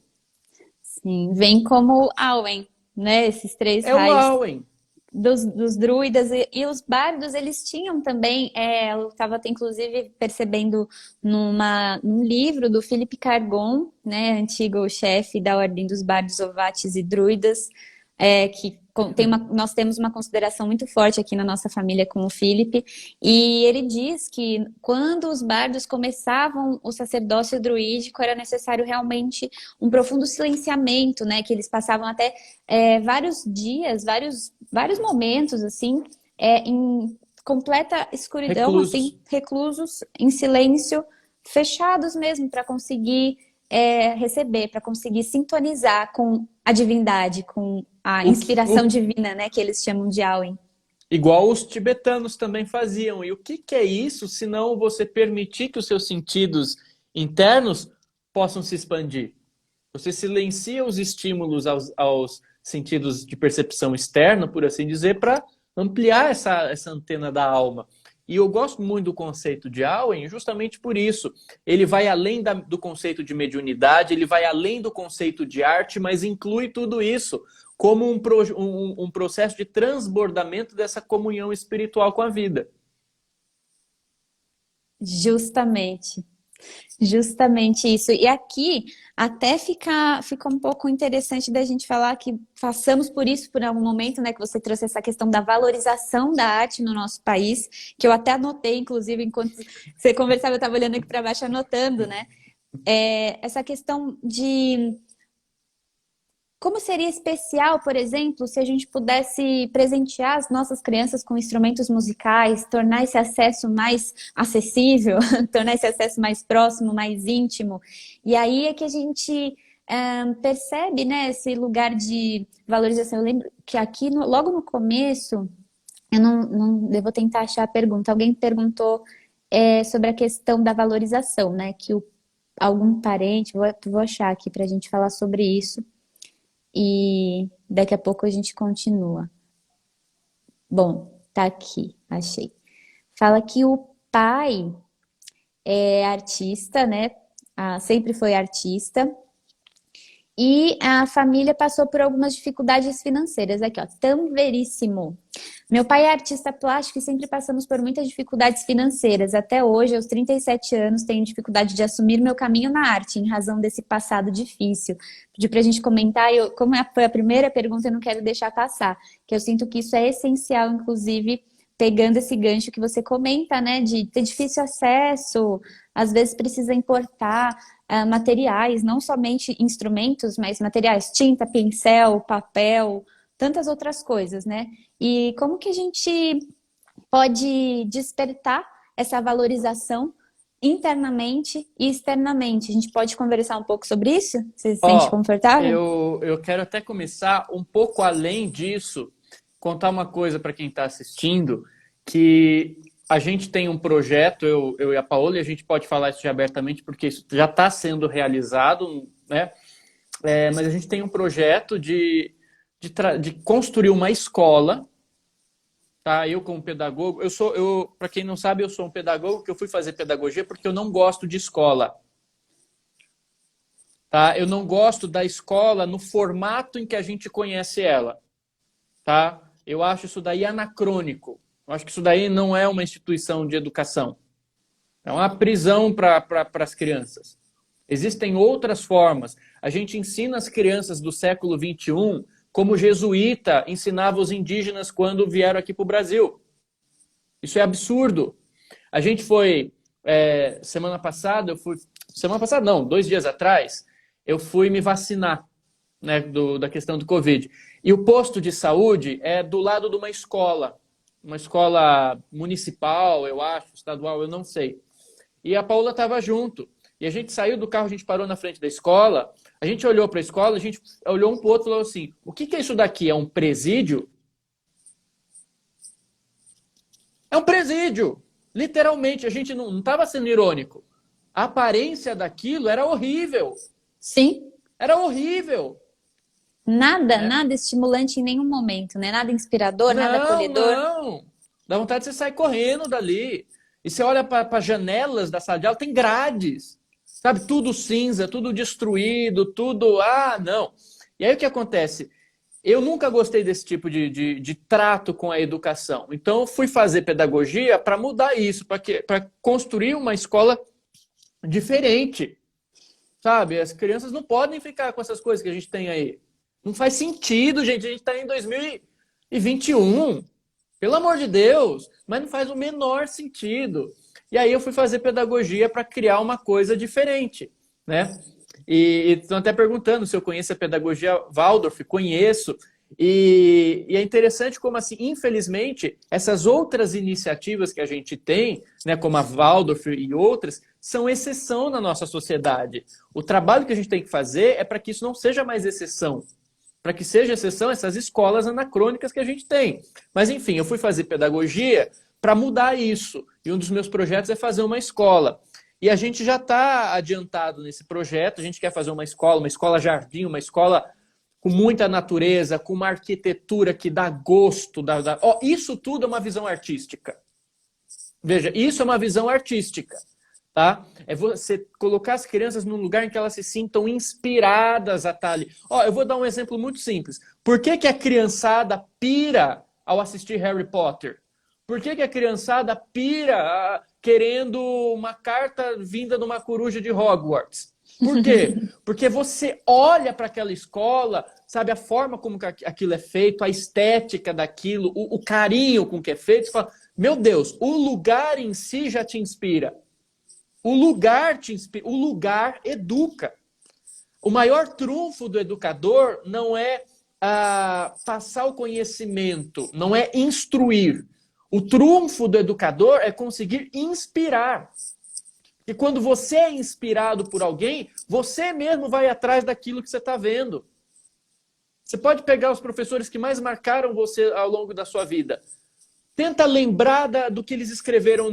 Sim, vem como Awen, né? Esses três É o raios Awen. dos druidas e os bardos, eles tinham também, eu estava até inclusive percebendo num livro do Philippe Cargon, né, antigo chefe da Ordem dos Bardos, Ovates e Druidas, nós temos uma consideração muito forte aqui na nossa família com o Philippe, e ele diz que quando os bardos começavam o sacerdócio druídico, era necessário realmente um profundo silenciamento, né, que eles passavam até vários dias, vários momentos, assim, em completa escuridão, Reclusos. assim, reclusos, em silêncio, fechados mesmo, para conseguir receber, para conseguir sintonizar com a divindade, com a inspiração divina, né, que eles chamam de Awen. Igual os tibetanos também faziam. E o que é isso, se não você permitir que os seus sentidos internos possam se expandir? Você silencia os estímulos aos sentidos de percepção externa, por assim dizer, para ampliar essa antena da alma. E eu gosto muito do conceito de Awen justamente por isso. Ele vai além do conceito de mediunidade, ele vai além do conceito de arte, mas inclui tudo isso como um processo de transbordamento dessa comunhão espiritual com a vida. Justamente. Justamente isso. E aqui até fica um pouco interessante da gente falar que passamos por isso por algum momento, né? Que você trouxe essa questão da valorização da arte no nosso país, que eu até anotei, inclusive, enquanto você conversava, eu estava olhando aqui para baixo anotando, né? Essa questão de como seria especial, por exemplo, se a gente pudesse presentear as nossas crianças com instrumentos musicais, tornar esse acesso mais acessível, tornar esse acesso mais próximo, mais íntimo. E aí é que a gente percebe, né, esse lugar de valorização. Eu lembro que aqui, logo no começo, eu vou tentar achar a pergunta. Alguém perguntou sobre a questão da valorização, né, que algum parente, vou achar aqui para a gente falar sobre isso. E daqui a pouco a gente continua. Bom, tá aqui, achei. Fala que o pai é artista, né? Sempre foi artista. E a família passou por algumas dificuldades financeiras. Aqui, ó, tão veríssimo. Meu pai é artista plástico e sempre passamos por muitas dificuldades financeiras. Até hoje, aos 37 anos, tenho dificuldade de assumir meu caminho na arte, em razão desse passado difícil. Pedi para a gente comentar, e como foi a primeira pergunta, eu não quero deixar passar, que eu sinto que isso é essencial, inclusive, pegando esse gancho que você comenta, né, de ter difícil acesso, às vezes precisa importar materiais, não somente instrumentos, mas materiais, tinta, pincel, papel, tantas outras coisas, né? E como que a gente pode despertar essa valorização internamente e externamente? A gente pode conversar um pouco sobre isso? Você se sente Ó, confortável? eu quero até começar um pouco além disso, contar uma coisa para quem está assistindo, que a gente tem um projeto, eu e a Paola, e a gente pode falar isso já abertamente, porque isso já está sendo realizado, né? Mas a gente tem um projeto de construir uma escola, tá? Eu como pedagogo, para quem não sabe, eu sou um pedagogo que eu fui fazer pedagogia porque eu não gosto de escola, tá? Eu não gosto da escola no formato em que a gente conhece ela, tá? Eu acho isso daí anacrônico. Eu acho que isso daí não é uma instituição de educação. É uma prisão para as crianças. Existem outras formas. A gente ensina as crianças do século XXI como o jesuíta ensinava os indígenas quando vieram aqui para o Brasil. Isso é absurdo. A gente foi, semana passada, semana passada não, 2 dias atrás, eu fui me vacinar, né, da questão do Covid. E o posto de saúde é do lado de uma escola municipal, eu acho, estadual, eu não sei. E a Paula estava junto. E a gente saiu do carro, a gente parou na frente da escola, a gente olhou para a escola, a gente olhou um para o outro e falou assim, o que é isso daqui? É um presídio? É um presídio! Literalmente, a gente não estava sendo irônico. A aparência daquilo era horrível. Sim. Era horrível. Nada, Né? nada estimulante em nenhum momento, né? Nada inspirador, nada Não, acolhedor. não. Dá vontade de você sair correndo dali. E você olha para as janelas da sala de aula, tem grades. Sabe, tudo cinza, tudo destruído, tudo. Ah, não. E aí o que acontece? Eu nunca gostei desse tipo de trato com a educação. Então, eu fui fazer pedagogia para mudar isso, para construir uma escola diferente. Sabe? As crianças não podem ficar com essas coisas que a gente tem aí. Não faz sentido, gente. A gente está em 2021. Pelo amor de Deus. Mas não faz o menor sentido. E aí eu fui fazer pedagogia para criar uma coisa diferente, né? E estão até perguntando se eu conheço a pedagogia Waldorf. Conheço. E é interessante como, assim, infelizmente, essas outras iniciativas que a gente tem, né, como a Waldorf e outras, são exceção na nossa sociedade. O trabalho que a gente tem que fazer é para que isso não seja mais exceção. Para que seja exceção essas escolas anacrônicas que a gente tem. Mas, enfim, eu fui fazer pedagogia para mudar isso. E um dos meus projetos é fazer uma escola. E a gente já está adiantado nesse projeto. A gente quer fazer uma escola jardim, uma escola com muita natureza, com uma arquitetura que dá gosto. Isso tudo é uma visão artística. Veja, isso é uma visão artística. Tá? É você colocar as crianças num lugar em que elas se sintam inspiradas a estar ali. Eu vou dar um exemplo muito simples. Por que a criançada pira ao assistir Harry Potter? Por que a criançada pira querendo uma carta vinda de uma coruja de Hogwarts? Por quê? Porque você olha para aquela escola, sabe, a forma como aquilo é feito, a estética daquilo, o carinho com que é feito, você fala, meu Deus, o lugar em si já te inspira. O lugar te inspira, o lugar educa. O maior trunfo do educador não é passar o conhecimento, não é instruir. O trunfo do educador é conseguir inspirar. E quando você é inspirado por alguém, você mesmo vai atrás daquilo que você está vendo. Você pode pegar os professores que mais marcaram você ao longo da sua vida. Tenta lembrar do que eles escreveram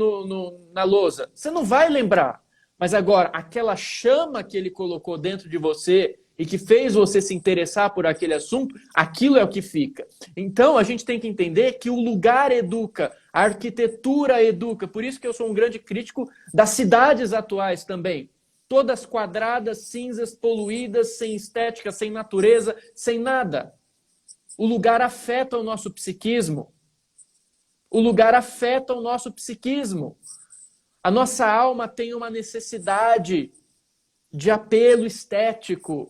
na lousa. Você não vai lembrar. Mas agora, aquela chama que ele colocou dentro de você e que fez você se interessar por aquele assunto, aquilo é o que fica. Então, a gente tem que entender que o lugar educa, a arquitetura educa. Por isso que eu sou um grande crítico das cidades atuais também. Todas quadradas, cinzas, poluídas, sem estética, sem natureza, sem nada. O lugar afeta o nosso psiquismo. O lugar afeta o nosso psiquismo. A nossa alma tem uma necessidade de apelo estético.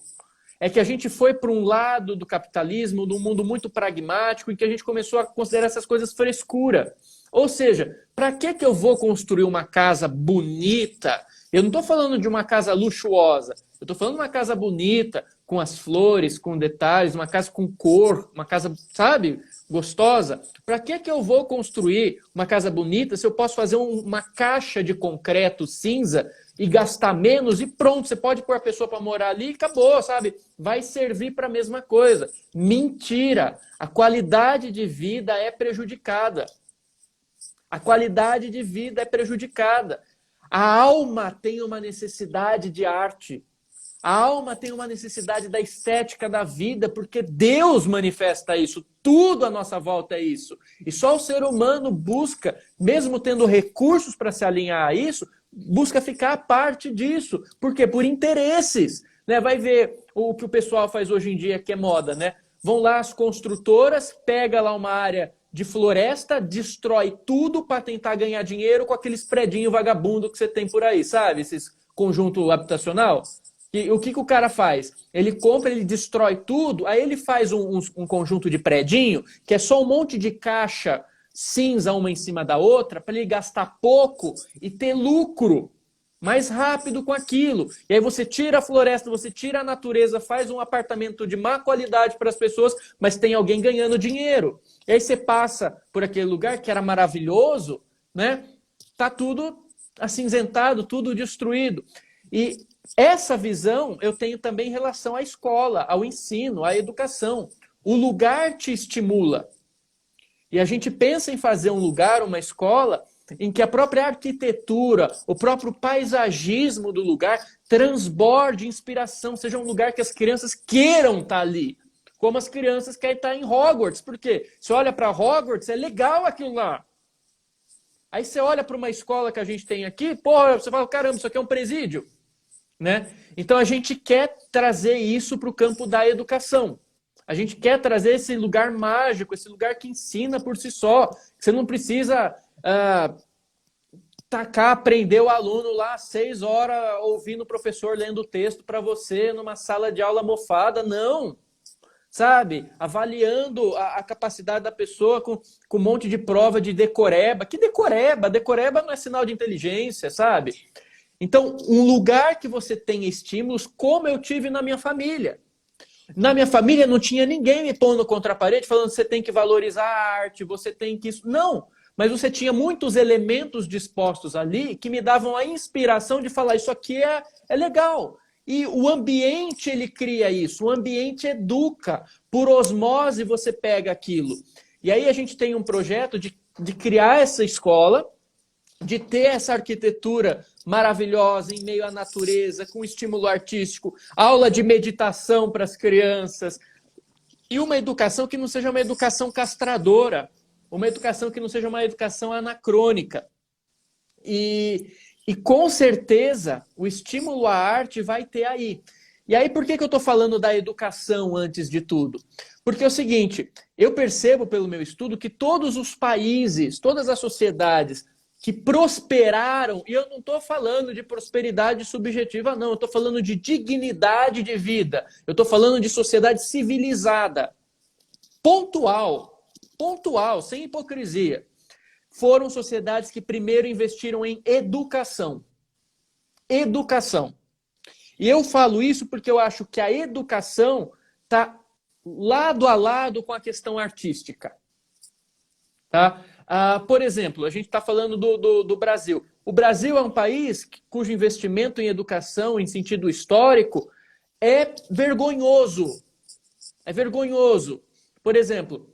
É que a gente foi para um lado do capitalismo, de um mundo muito pragmático, em que a gente começou a considerar essas coisas frescura. Ou seja, para que eu vou construir uma casa bonita? Eu não estou falando de uma casa luxuosa. Eu estou falando de uma casa bonita, com as flores, com detalhes, uma casa com cor, uma casa, sabe, gostosa. Para que eu vou construir uma casa bonita se eu posso fazer uma caixa de concreto cinza e gastar menos e pronto, você pode pôr a pessoa para morar ali e acabou, sabe? Vai servir para a mesma coisa. Mentira! A qualidade de vida é prejudicada. A qualidade de vida é prejudicada. A alma tem uma necessidade de arte. A alma tem uma necessidade da estética da vida, porque Deus manifesta isso. Tudo à nossa volta é isso. E só o ser humano busca, mesmo tendo recursos para se alinhar a isso, busca ficar a parte disso. Por quê? Por interesses. Né? Vai ver o que o pessoal faz hoje em dia, que é moda, né? Vão lá as construtoras, pega lá uma área de floresta, destrói tudo para tentar ganhar dinheiro com aqueles predinhos vagabundo que você tem por aí, sabe? Esses conjunto habitacional. E o que o cara faz? Ele compra, ele destrói tudo, aí ele faz um conjunto de predinho, que é só um monte de caixa cinza uma em cima da outra, para ele gastar pouco e ter lucro mais rápido com aquilo. E aí você tira a floresta, você tira a natureza, faz um apartamento de má qualidade para as pessoas, mas tem alguém ganhando dinheiro. E aí você passa por aquele lugar que era maravilhoso, né? Tá tudo acinzentado, tudo destruído. E essa visão eu tenho também em relação à escola, ao ensino, à educação. O lugar te estimula. E a gente pensa em fazer um lugar, uma escola, em que a própria arquitetura, o próprio paisagismo do lugar transborde inspiração, seja um lugar que as crianças queiram estar ali. Como as crianças querem estar em Hogwarts. Por quê? Você olha para Hogwarts, é legal aquilo lá. Aí você olha para uma escola que a gente tem aqui, porra, você fala, caramba, isso aqui é um presídio. Né? Então a gente quer trazer isso para o campo da educação. A gente quer trazer esse lugar mágico, esse lugar que ensina por si só. Você não precisa prender o aluno lá 6 horas ouvindo o professor lendo o texto para você numa sala de aula mofada, não. Sabe? Avaliando a capacidade da pessoa com um monte de prova de decoreba. Que decoreba? Decoreba não é sinal de inteligência, sabe? Então, um lugar que você tenha estímulos, como eu tive na minha família. Na minha família não tinha ninguém me pondo contra a parede falando que você tem que valorizar a arte, você tem que isso. Não, mas você tinha muitos elementos dispostos ali que me davam a inspiração de falar isso aqui é legal. E o ambiente, ele cria isso, o ambiente educa. Por osmose você pega aquilo. E aí a gente tem um projeto de criar essa escola, de ter essa arquitetura maravilhosa em meio à natureza, com estímulo artístico, aula de meditação para as crianças, e uma educação que não seja uma educação castradora, uma educação que não seja uma educação anacrônica. E com certeza o estímulo à arte vai ter aí. E aí por que eu estou falando da educação antes de tudo? Porque é o seguinte, eu percebo pelo meu estudo que todos os países, todas as sociedades que prosperaram, e eu não estou falando de prosperidade subjetiva, não, eu estou falando de dignidade de vida, eu estou falando de sociedade civilizada, pontual, sem hipocrisia. Foram sociedades que primeiro investiram em educação. Educação. E eu falo isso porque eu acho que a educação está lado a lado com a questão artística. Tá? Por exemplo, a gente está falando do Brasil. O Brasil é um país cujo investimento em educação, em sentido histórico, é vergonhoso. É vergonhoso. Por exemplo,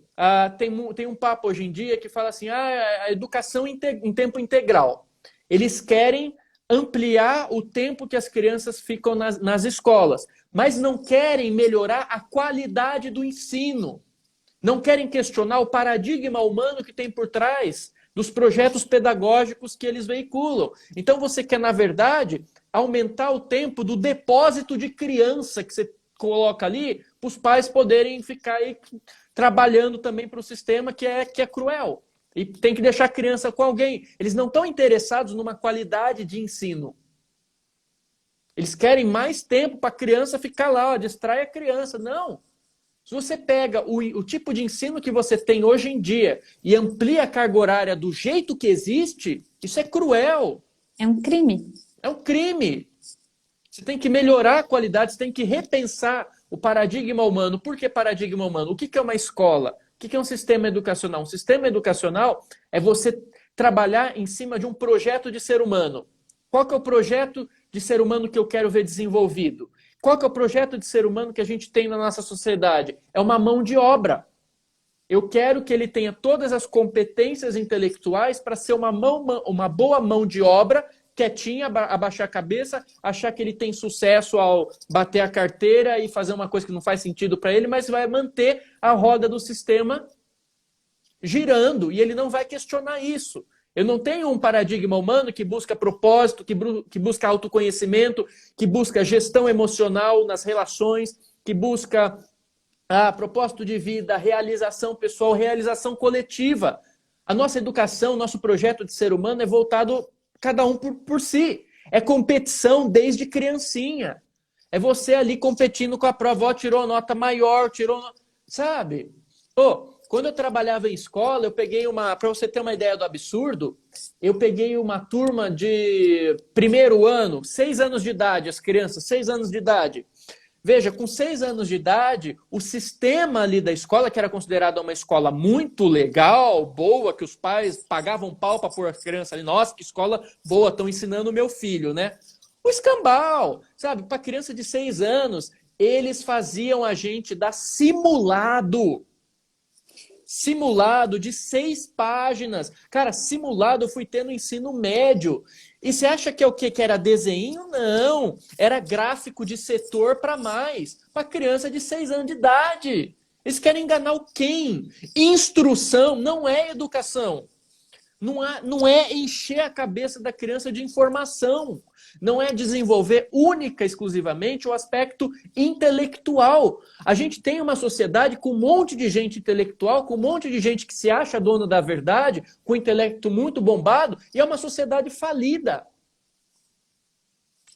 tem um papo hoje em dia que fala assim, a educação em tempo integral. Eles querem ampliar o tempo que as crianças ficam nas escolas, mas não querem melhorar a qualidade do ensino. Não querem questionar o paradigma humano que tem por trás dos projetos pedagógicos que eles veiculam. Então você quer, na verdade, aumentar o tempo do depósito de criança que você coloca ali, para os pais poderem ficar aí trabalhando também para o sistema que é cruel. E tem que deixar a criança com alguém. Eles não estão interessados numa qualidade de ensino. Eles querem mais tempo para a criança ficar lá, ó, distrai a criança. Não. Se você pega o tipo de ensino que você tem hoje em dia e amplia a carga horária do jeito que existe, isso é cruel. É um crime. É um crime. Você tem que melhorar a qualidade, você tem que repensar o paradigma humano. Por que paradigma humano? O que é uma escola? O que é um sistema educacional? Um sistema educacional é você trabalhar em cima de um projeto de ser humano. Qual que é o projeto de ser humano que eu quero ver desenvolvido? Qual que é o projeto de ser humano que a gente tem na nossa sociedade? É uma mão de obra. Eu quero que ele tenha todas as competências intelectuais para ser uma boa mão de obra, quietinha, abaixar a cabeça, achar que ele tem sucesso ao bater a carteira e fazer uma coisa que não faz sentido para ele, mas vai manter a roda do sistema girando e ele não vai questionar isso. Eu não tenho um paradigma humano que busca propósito, que busca autoconhecimento, que busca gestão emocional nas relações, que busca propósito de vida, realização pessoal, realização coletiva. A nossa educação, nosso projeto de ser humano é voltado cada um por si. É competição desde criancinha. É você ali competindo com a prova. Ó, tirou nota maior, sabe? Quando eu trabalhava em escola, eu peguei para você ter uma ideia do absurdo, eu peguei uma turma de primeiro ano, 6 anos de idade, as crianças, 6 anos de idade. Veja, com 6 anos de idade, o sistema ali da escola, que era considerada uma escola muito legal, boa, que os pais pagavam pau para pôr as crianças ali, nossa, que escola boa, estão ensinando o meu filho, né? O escambau, sabe? Para criança de 6 anos, eles faziam a gente dar simulado de 6 páginas. Cara, simulado eu fui ter no ensino médio. E você acha que é o quê? Que era desenho? Não. Era gráfico de setor para mais. Para criança de 6 anos de idade. Eles querem enganar o quem? Instrução não é educação. Não é encher a cabeça da criança de informação. Não é desenvolver única e exclusivamente o aspecto intelectual. A gente tem uma sociedade com um monte de gente intelectual, com um monte de gente que se acha dona da verdade, com o intelecto muito bombado, e é uma sociedade falida.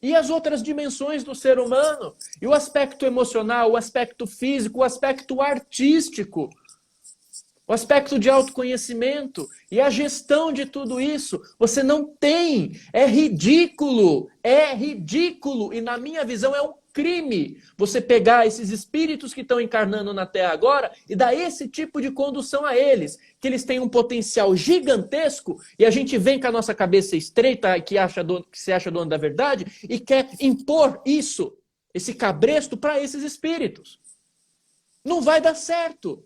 E as outras dimensões do ser humano? E o aspecto emocional, o aspecto físico, o aspecto artístico, o aspecto de autoconhecimento e a gestão de tudo isso, você não tem. É ridículo. É ridículo. E na minha visão é um crime você pegar esses espíritos que estão encarnando na Terra agora e dar esse tipo de condução a eles. Que eles têm um potencial gigantesco e a gente vem com a nossa cabeça estreita, que se acha dono da verdade, e quer impor isso, esse cabresto, para esses espíritos. Não vai dar certo.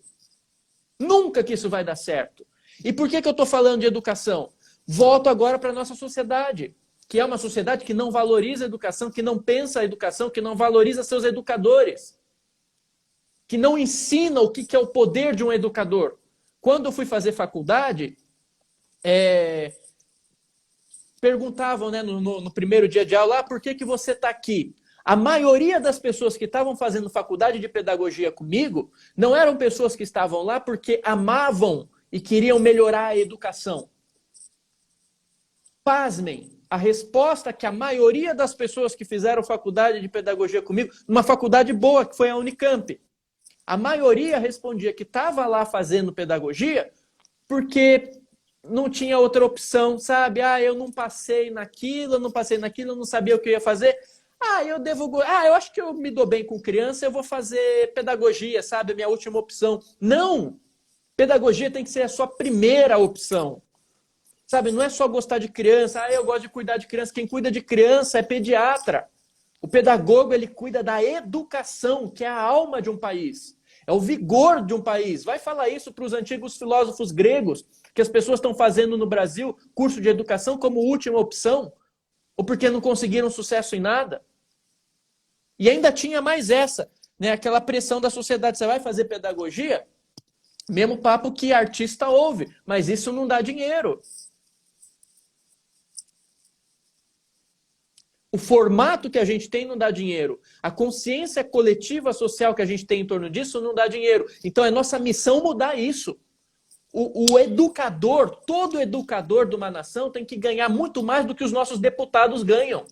Nunca que isso vai dar certo. E por que eu estou falando de educação? Volto agora para a nossa sociedade, que é uma sociedade que não valoriza a educação, que não pensa a educação, que não valoriza seus educadores, que não ensina o que é o poder de um educador. Quando eu fui fazer faculdade, perguntavam, né, no primeiro dia de aula, por que você está aqui? A maioria das pessoas que estavam fazendo faculdade de pedagogia comigo não eram pessoas que estavam lá porque amavam e queriam melhorar a educação. Pasmem, a resposta que a maioria das pessoas que fizeram faculdade de pedagogia comigo, numa faculdade boa, que foi a Unicamp, a maioria respondia que estava lá fazendo pedagogia porque não tinha outra opção, sabe? Eu não passei naquilo, eu não sabia o que eu ia fazer. Eu acho que eu me dou bem com criança, eu vou fazer pedagogia, sabe? A minha última opção. Não! Pedagogia tem que ser a sua primeira opção. Sabe? Não é só gostar de criança. Eu gosto de cuidar de criança. Quem cuida de criança é pediatra. O pedagogo, ele cuida da educação, que é a alma de um país. É o vigor de um país. Vai falar isso para os antigos filósofos gregos, que as pessoas estão fazendo no Brasil curso de educação como última opção, ou porque não conseguiram sucesso em nada. E ainda tinha mais essa, né? Aquela pressão da sociedade. Você vai fazer pedagogia? Mesmo papo que artista ouve, mas isso não dá dinheiro. O formato que a gente tem não dá dinheiro. A consciência coletiva social que a gente tem em torno disso não dá dinheiro. Então é nossa missão mudar isso. o educador, todo educador de uma nação tem que ganhar muito mais do que os nossos deputados ganham.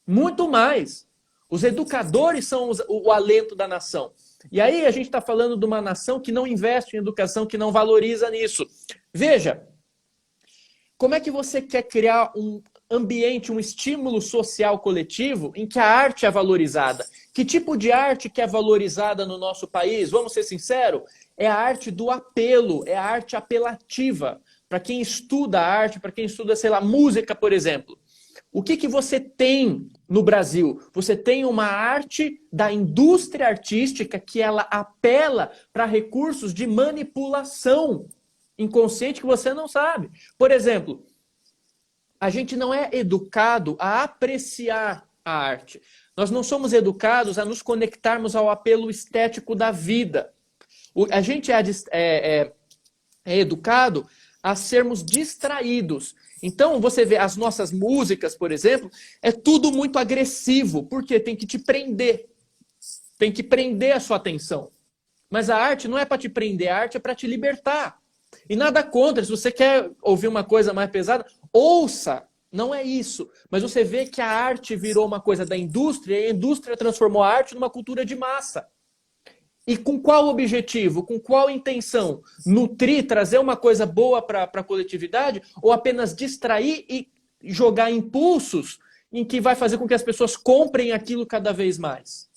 Muito mais. Os educadores são o alento da nação. E aí a gente está falando de uma nação que não investe em educação, que não valoriza nisso. Veja, como é que você quer criar um ambiente, um estímulo social coletivo em que a arte é valorizada? Que tipo de arte que é valorizada no nosso país? Vamos ser sinceros? É a arte do apelo, é a arte apelativa. Para quem estuda arte, para quem estuda, sei lá, música, por exemplo. O que você tem no Brasil? Você tem uma arte da indústria artística que ela apela para recursos de manipulação inconsciente que você não sabe. Por exemplo, a gente não é educado a apreciar a arte. Nós não somos educados a nos conectarmos ao apelo estético da vida. A gente é educado a sermos distraídos. Então, você vê as nossas músicas, por exemplo, é tudo muito agressivo, porque tem que te prender. Tem que prender a sua atenção. Mas a arte não é para te prender, a arte é para te libertar. E nada contra, se você quer ouvir uma coisa mais pesada, ouça. Não é isso. Mas você vê que a arte virou uma coisa da indústria e a indústria transformou a arte numa cultura de massa. E com qual objetivo? Com qual intenção? Nutrir, trazer uma coisa boa para a coletividade? Ou apenas distrair e jogar impulsos em que vai fazer com que as pessoas comprem aquilo cada vez mais?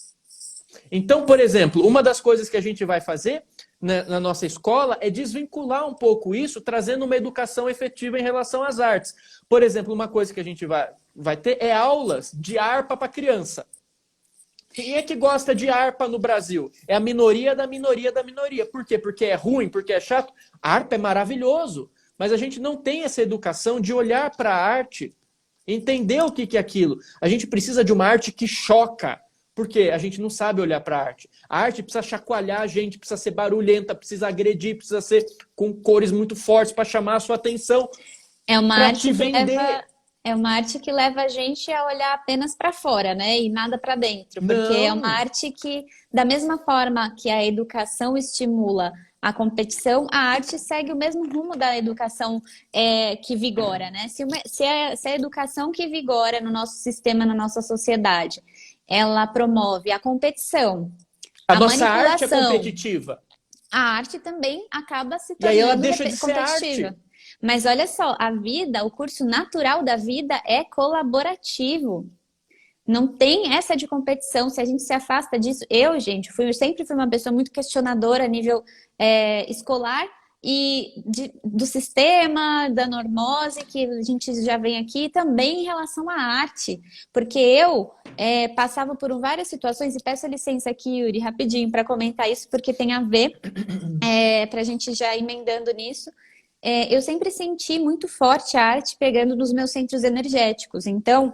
Então, por exemplo, uma das coisas que a gente vai fazer na nossa escola é desvincular um pouco isso, trazendo uma educação efetiva em relação às artes. Por exemplo, uma coisa que a gente vai ter é aulas de harpa para criança. Quem é que gosta de harpa no Brasil? É a minoria da minoria da minoria. Por quê? Porque é ruim, porque é chato? A harpa é maravilhoso. Mas a gente não tem essa educação de olhar para a arte, entender o que é aquilo. A gente precisa de uma arte que choca. Por quê? A gente não sabe olhar para a arte. A arte precisa chacoalhar a gente, precisa ser barulhenta, precisa agredir, precisa ser com cores muito fortes para chamar a sua atenção. É uma Pra arte te que vender. é uma arte que leva a gente a olhar apenas para fora, né? E nada para dentro. Porque é uma Não. arte que, da mesma forma que a educação estimula a competição, a arte segue o mesmo rumo da educação que vigora, né? Se a educação que vigora no nosso sistema, na nossa sociedade, ela promove a competição, A a nossa arte é manipulação, competitiva. a arte também acaba se E aí ela tornando deixa de ser competitiva. arte. Mas olha só, a vida, o curso natural da vida é colaborativo. Não tem essa de competição. Se a gente se afasta disso, gente, sempre fui uma pessoa muito questionadora a nível escolar e do sistema, da normose que a gente já vem aqui, também em relação à arte. Porque eu passava por várias situações, e peço licença aqui, Yuri, rapidinho, para comentar isso, porque tem a ver, para a gente já ir emendando nisso. Eu sempre senti muito forte a arte pegando nos meus centros energéticos. Então,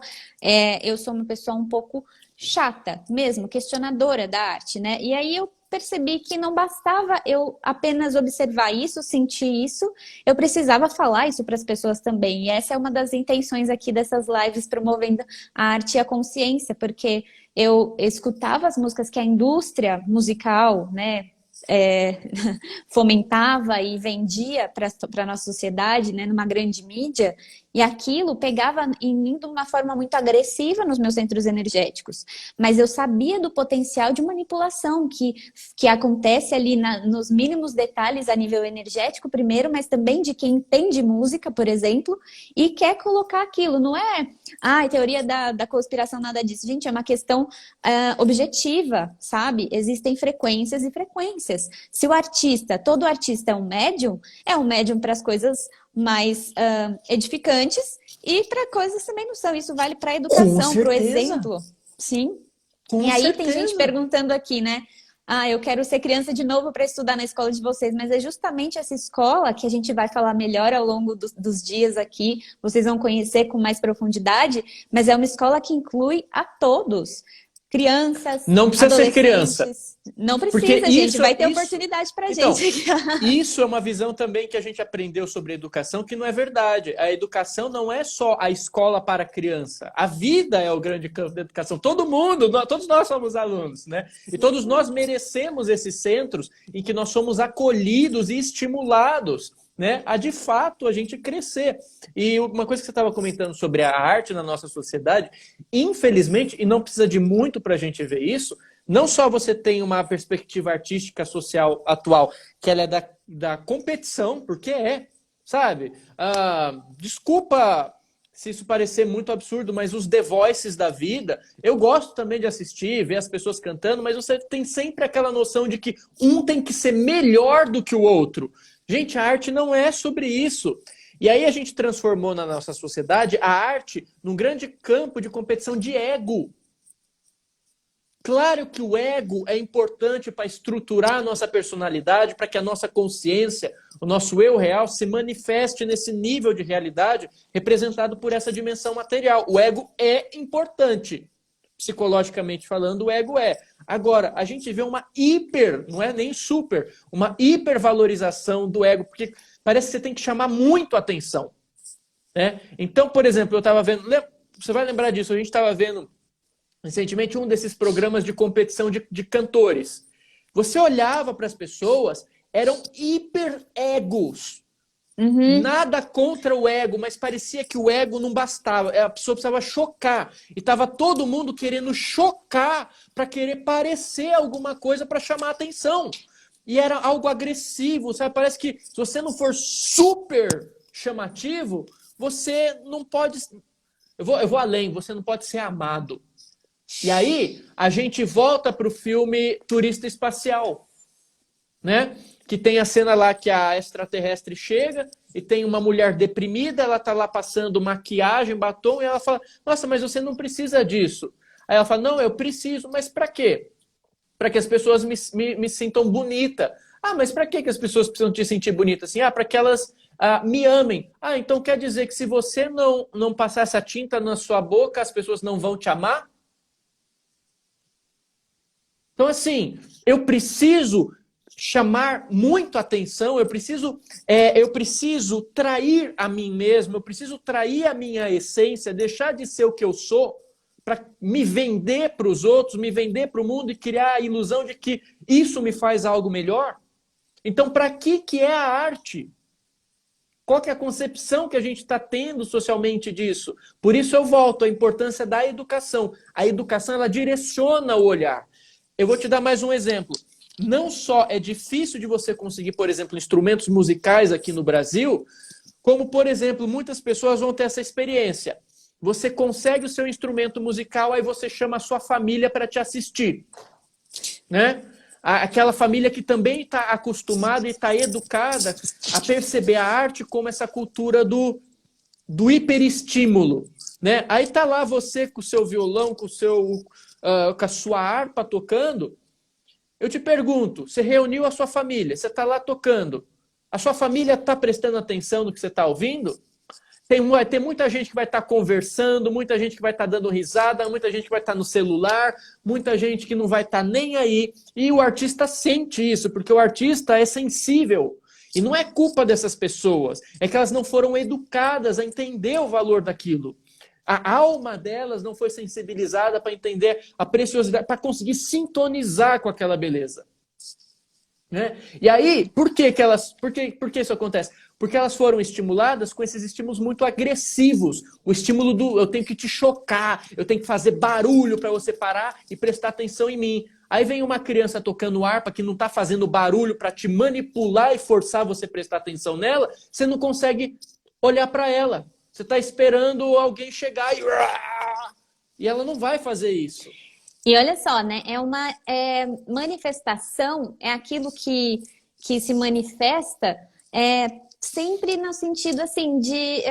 eu sou uma pessoa um pouco chata mesmo, questionadora da arte, né? E aí eu percebi que não bastava eu apenas observar isso, sentir isso, eu precisava falar isso para as pessoas também. E essa é uma das intenções aqui dessas lives promovendo a arte e a consciência, porque eu escutava as músicas que a indústria musical, né, fomentava e vendia para a nossa sociedade, né, numa grande mídia, e aquilo pegava em mim de uma forma muito agressiva nos meus centros energéticos. Mas eu sabia do potencial de manipulação que acontece ali nos mínimos detalhes a nível energético primeiro, mas também de quem entende música, por exemplo, e quer colocar aquilo. Não é teoria da conspiração, nada disso. Gente, é uma questão objetiva, sabe? Existem frequências e frequências. Se todo artista é um médium para as coisas mais edificantes e para coisas também não são. Isso vale para a educação, para o exemplo. Sim. Com E aí certeza. tem gente perguntando aqui, né? Eu quero ser criança de novo para estudar na escola de vocês, mas é justamente essa escola que a gente vai falar melhor ao longo dos dias aqui, vocês vão conhecer com mais profundidade, mas é uma escola que inclui a todos. crianças, Não precisa ser criança. adolescentes. Não Porque precisa, gente. isso, Vai ter isso, oportunidade pra então, gente. isso é uma visão também que a gente aprendeu sobre educação que não é verdade. A educação não é só a escola para a criança. A vida é o grande campo da educação. Todo mundo, todos nós somos alunos, né? E todos nós merecemos esses centros em que nós somos acolhidos e estimulados, né, a de fato a gente crescer. E uma coisa que você estava comentando sobre a arte na nossa sociedade, infelizmente, e não precisa de muito para a gente ver isso, não só você tem uma perspectiva artística social atual, que ela é da competição, porque sabe? Desculpa se isso parecer muito absurdo, mas os The Voices da vida, eu gosto também de assistir, ver as pessoas cantando, mas você tem sempre aquela noção de que um tem que ser melhor do que o outro. Gente, a arte não é sobre isso. E aí a gente transformou na nossa sociedade a arte num grande campo de competição de ego. Claro que o ego é importante para estruturar a nossa personalidade, para que a nossa consciência, o nosso eu real, se manifeste nesse nível de realidade representado por essa dimensão material. O ego é importante. Psicologicamente falando, o ego é. Agora, a gente vê uma não é nem super, uma hipervalorização do ego, porque parece que você tem que chamar muito atenção, né? Então, por exemplo, eu estava vendo, você vai lembrar disso, a gente estava vendo recentemente um desses programas de competição de cantores. Você olhava para as pessoas, eram hiper egos. Nada contra o ego, mas parecia que o ego não bastava. A pessoa precisava chocar. E estava todo mundo querendo chocar para querer parecer alguma coisa para chamar atenção. E era algo agressivo, sabe? Parece que se você não for super chamativo, você não pode... Eu vou além, você não pode ser amado. E aí, a gente volta para o filme Turista Espacial, né? Que tem a cena lá que a extraterrestre chega e tem uma mulher deprimida, ela tá lá passando maquiagem, batom, e ela fala, nossa, mas você não precisa disso. Aí ela fala, não, eu preciso, mas para quê? Para que as pessoas me sintam bonita. Ah, mas para que as pessoas precisam te sentir bonita? Assim, para que elas me amem. Ah, então quer dizer que se você não passar essa tinta na sua boca, as pessoas não vão te amar? Então, assim, eu preciso chamar muito atenção, eu preciso trair a mim mesmo, eu preciso trair a minha essência, deixar de ser o que eu sou, para me vender para os outros, me vender para o mundo e criar a ilusão de que isso me faz algo melhor. Então, para que é a arte? Qual que é a concepção que a gente está tendo socialmente disso? Por isso eu volto à importância da educação. A educação, ela direciona o olhar. Eu vou te dar mais um exemplo. Não só é difícil de você conseguir, por exemplo, instrumentos musicais aqui no Brasil, como, por exemplo, muitas pessoas vão ter essa experiência. Você consegue o seu instrumento musical, aí você chama a sua família para te assistir, né? Aquela família que também está acostumada e está educada a perceber a arte como essa cultura do hiperestímulo, né? Aí tá lá você com o seu violão, com a sua harpa tocando. Eu te pergunto, você reuniu a sua família, você está lá tocando. A sua família está prestando atenção no que você está ouvindo? Tem muita gente que vai estar conversando, muita gente que vai estar dando risada, muita gente que vai estar no celular, muita gente que não vai estar nem aí. E o artista sente isso, porque o artista é sensível. E não é culpa dessas pessoas, é que elas não foram educadas a entender o valor daquilo. A alma delas não foi sensibilizada para entender a preciosidade, para conseguir sintonizar com aquela beleza. Né? E aí, por que isso acontece? Porque elas foram estimuladas com esses estímulos muito agressivos. O estímulo do eu tenho que te chocar, eu tenho que fazer barulho para você parar e prestar atenção em mim. Aí vem uma criança tocando harpa que não está fazendo barulho para te manipular e forçar você a prestar atenção nela, você não consegue olhar para ela. Você está esperando alguém chegar e ela não vai fazer isso. E olha só, né? Manifestação é aquilo que se manifesta sempre no sentido assim de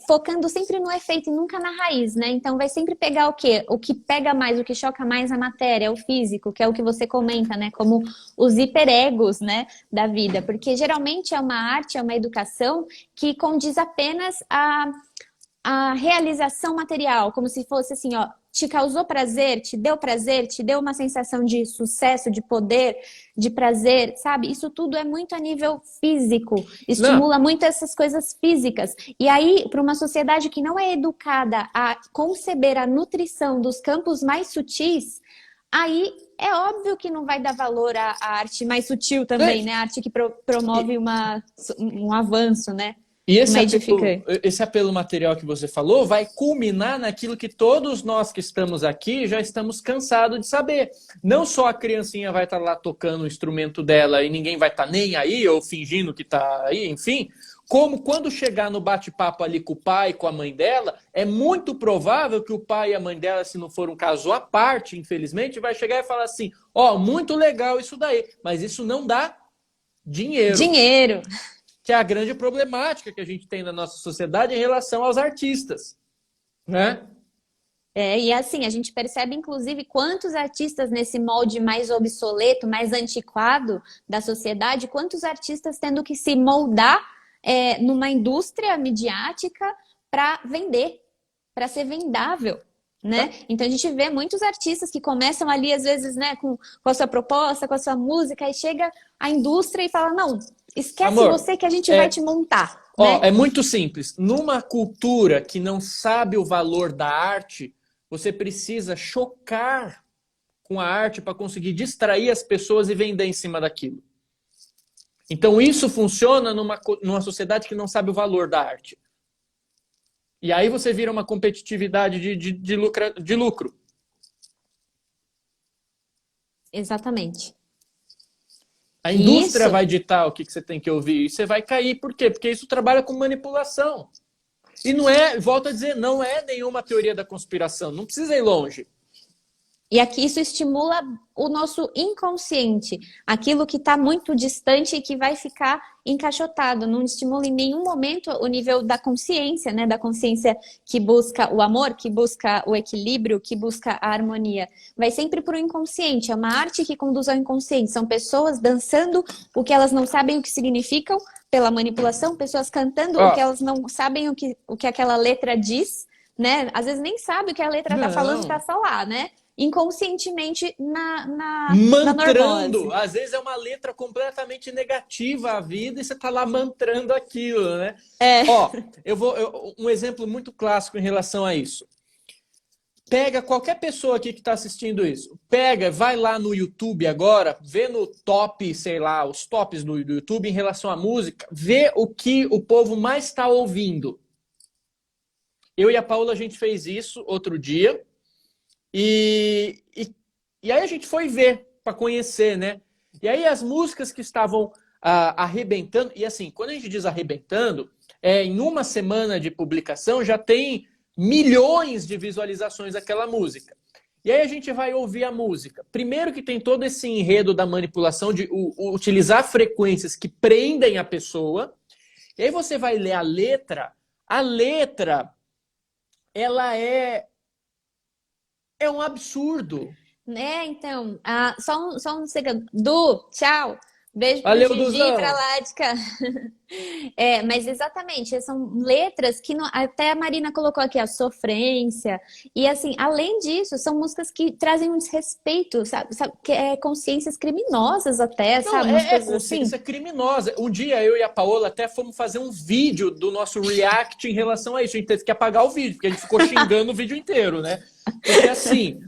focando sempre no efeito e nunca na raiz, né? Então vai sempre pegar o quê? O que pega mais, o que choca mais a matéria, o físico, que é o que você comenta, né? Como os hiperegos, né, da vida. Porque geralmente é uma arte, é uma educação que condiz apenas a realização material, como se fosse assim, ó, te causou prazer, te deu uma sensação de sucesso, de poder, de prazer, sabe? Isso tudo é muito a nível físico, Não, estimula muito essas coisas físicas. E aí, para uma sociedade que não é educada a conceber a nutrição dos campos mais sutis, aí é óbvio que não vai dar valor à arte mais sutil também, é, né? A arte que promove um avanço, né? e Uma edificante. esse apelo material que você falou vai culminar naquilo que todos nós que estamos aqui já estamos cansados de saber. Não só a criancinha vai estar lá tocando o instrumento dela e ninguém vai estar nem aí, ou fingindo que está aí, enfim. Como quando chegar no bate-papo ali com o pai e com a mãe dela, é muito provável que o pai e a mãe dela, se não for um caso à parte, infelizmente, vai chegar e falar assim: ó, muito legal isso daí, mas isso não dá dinheiro. Dinheiro. Que é a grande problemática que a gente tem na nossa sociedade em relação aos artistas, né? E assim, a gente percebe, inclusive, quantos artistas nesse molde mais obsoleto, mais antiquado da sociedade, quantos artistas tendo que se moldar numa indústria midiática para vender, para ser vendável, né? Então a gente vê muitos artistas que começam ali, às vezes, né, com a sua proposta, com a sua música, e chega a indústria e fala, não, esquece Amor, você que a gente vai te montar, ó, né? é muito simples. Numa cultura que não sabe o valor da arte, você precisa chocar com a arte para conseguir distrair as pessoas e vender em cima daquilo. Então isso funciona numa sociedade que não sabe o valor da arte. E aí você vira uma competitividade de lucro. Exatamente. A indústria Isso. vai ditar o que você tem que ouvir e você vai cair. Por quê? Porque isso trabalha com manipulação. E não é, volto a dizer, não é nenhuma teoria da conspiração. Não precisa ir longe. E aqui isso estimula o nosso inconsciente, aquilo que está muito distante e que vai ficar encaixotado. Não estimula em nenhum momento o nível da consciência, né? Da consciência que busca o amor, que busca o equilíbrio, que busca a harmonia. Vai sempre para o inconsciente. É uma arte que conduz ao inconsciente. São pessoas dançando o que elas não sabem o que significam pela manipulação, pessoas cantando Ó, o que elas não sabem o que aquela letra diz, né? Às vezes nem sabe o que a letra está falando, não. está só lá, né? Inconscientemente na Mantrando. normose. Às vezes é uma letra completamente negativa à vida e você tá lá mantrando aquilo, né? É, Ó, um exemplo muito clássico em relação a isso. Pega qualquer pessoa aqui que está assistindo isso. Pega, vai lá no YouTube agora, vê no top, sei lá, os tops do YouTube em relação à música, vê o que o povo mais está ouvindo. Eu e a Paula, a gente fez isso outro dia. E aí a gente foi ver para conhecer, né? E aí as músicas que estavam arrebentando, e assim, quando a gente diz arrebentando, em uma semana de publicação já tem milhões de visualizações daquela música. E aí a gente vai ouvir a música. Primeiro que tem todo esse enredo da manipulação de utilizar frequências que prendem a pessoa. E aí você vai ler a letra. A letra, ela é um absurdo. né? Então, só um segundo. Du, tchau. Beijo pro Valeu, Gigi e pra Duzão! Lática. Mas exatamente, são letras que até a Marina colocou aqui, a sofrência. E assim, além disso, são músicas que trazem um desrespeito, sabe, que consciências criminosas até, Não, sabe? Umas é coisas assim. consciência criminosa. Um dia eu e a Paola até fomos fazer um vídeo do nosso react em relação a isso. A gente teve que apagar o vídeo, porque a gente ficou xingando o vídeo inteiro, né? Porque assim,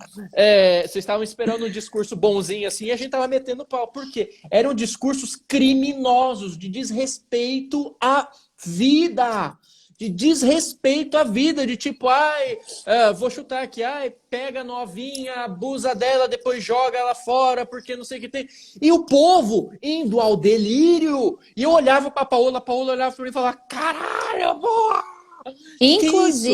vocês estavam esperando um discurso bonzinho assim e a gente tava metendo pau. Por quê? Eram discursos criminosos, de desrespeito à vida. De desrespeito à vida, de tipo, vou chutar aqui, pega a novinha, abusa dela, depois joga ela fora, porque não sei o que tem. E o povo indo ao delírio. E eu olhava pra Paola, a Paola olhava pra mim e falava, caralho, porra! Que é isso?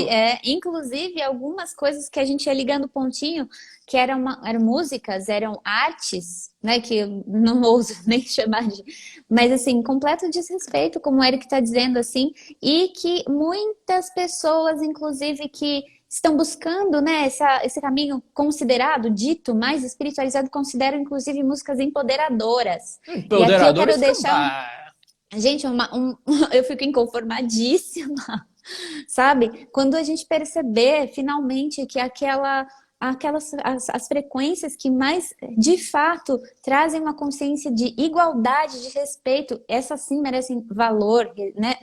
Inclusive, algumas coisas que a gente ia ligando pontinho, que eram músicas, eram artes, né? Que eu não ouso nem chamar de. Mas, assim, completo desrespeito, como o Eric está dizendo, assim, e que muitas pessoas, inclusive, que estão buscando, né, esse caminho considerado, dito, mais espiritualizado, consideram, inclusive, músicas empoderadoras. E aqui eu quero Empoderadores deixar também. Gente, eu fico inconformadíssima sabe? Quando a gente perceber finalmente que as frequências que mais, de fato, trazem uma consciência de igualdade, de respeito, essas sim merecem valor, né?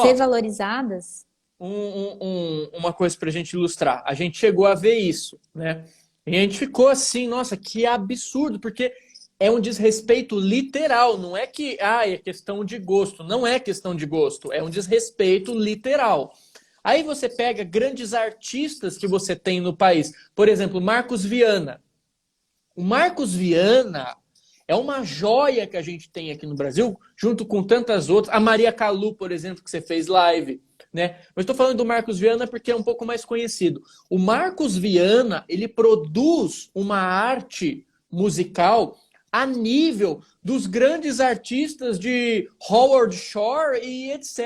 Ser Ó, valorizadas. uma coisa para a gente ilustrar. A gente chegou a ver isso, né? E a gente ficou assim, nossa, que absurdo, porque é um desrespeito literal, não é que é questão de gosto, não é questão de gosto, é um desrespeito literal. Aí você pega grandes artistas que você tem no país, por exemplo, Marcos Viana. O Marcos Viana é uma joia que a gente tem aqui no Brasil, junto com tantas outras. A Maria Calu, por exemplo, que você fez live, né? Mas estou falando do Marcos Viana porque é um pouco mais conhecido. O Marcos Viana, ele produz uma arte musical a nível dos grandes artistas de Howard Shore e etc.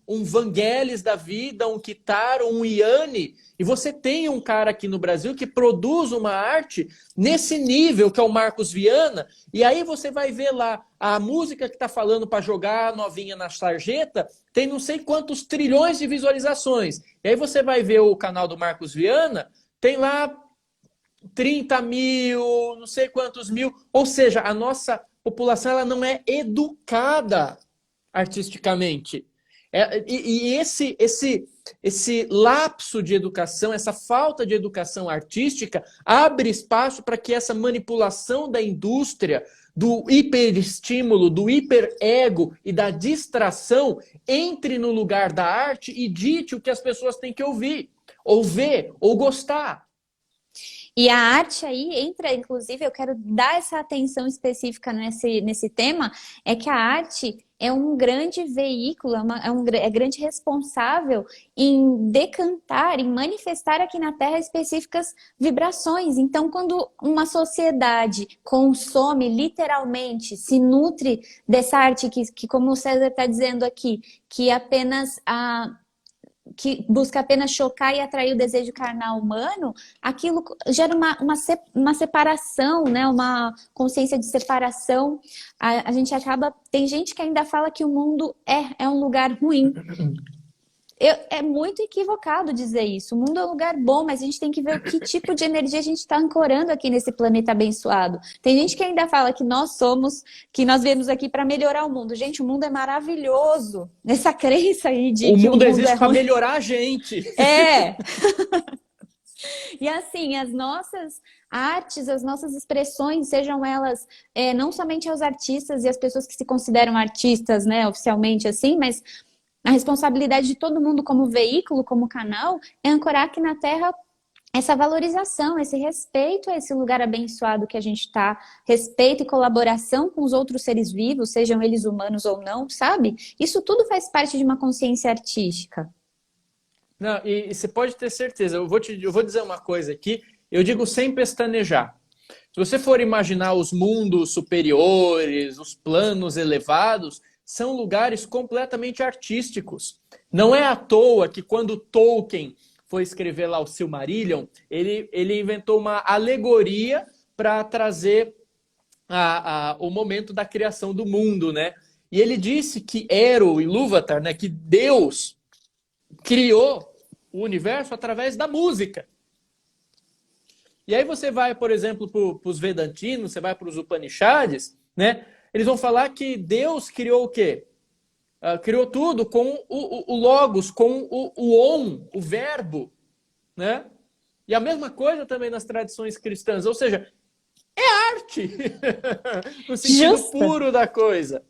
Um Vangelis da vida, um Kitaro, um Yanni. E você tem um cara aqui no Brasil que produz uma arte nesse nível, que é o Marcos Viana, e aí você vai ver lá a música que está falando para jogar a novinha na sarjeta, tem não sei quantos trilhões de visualizações. E aí você vai ver o canal do Marcos Viana, tem lá 30 mil, não sei quantos mil. Ou seja, a nossa população ela não é educada artisticamente. E esse lapso de educação, essa falta de educação artística, abre espaço para que essa manipulação da indústria, do hiperestímulo, do hiperego e da distração entre no lugar da arte e dite o que as pessoas têm que ouvir, ou ver, ou gostar. E a arte aí entra, inclusive, eu quero dar essa atenção específica nesse tema, é que a arte é um grande veículo, é grande responsável em decantar, em manifestar aqui na Terra específicas vibrações. Então, quando uma sociedade consome literalmente, se nutre dessa arte que como o César está dizendo aqui, que busca apenas chocar e atrair o desejo carnal humano, aquilo gera uma separação, né? Uma consciência de separação. A gente acaba. Tem gente que ainda fala que o mundo é um lugar ruim. É muito equivocado dizer isso. O mundo é um lugar bom, mas a gente tem que ver que tipo de energia a gente está ancorando aqui nesse planeta abençoado. Tem gente que ainda fala que nós viemos aqui para melhorar o mundo. Gente, o mundo é maravilhoso. Essa crença aí de O que o mundo mundo é existe para ruim. melhorar a gente. É! E assim, as nossas artes, as nossas expressões, sejam elas não somente aos artistas e as pessoas que se consideram artistas, né, oficialmente assim, mas a responsabilidade de todo mundo como veículo, como canal, é ancorar aqui na Terra essa valorização, esse respeito a esse lugar abençoado que a gente está, respeito e colaboração com os outros seres vivos, sejam eles humanos ou não, sabe? Isso tudo faz parte de uma consciência artística. Não, e você pode ter certeza, eu vou dizer uma coisa aqui, eu digo sem pestanejar. Se você for imaginar os mundos superiores, os planos elevados, são lugares completamente artísticos. Não é à toa que quando Tolkien foi escrever lá o Silmarillion, ele inventou uma alegoria para trazer o momento da criação do mundo, né? E ele disse que Eru e Ilúvatar, né, que Deus criou o universo através da música. E aí você vai, por exemplo, para os Vedantinos, você vai para os Upanishads, né? Eles vão falar que Deus criou o quê? Criou tudo com o Logos, com o Om, o verbo, né? E a mesma coisa também nas tradições cristãs, ou seja, é arte, no sentido Justa. puro da coisa.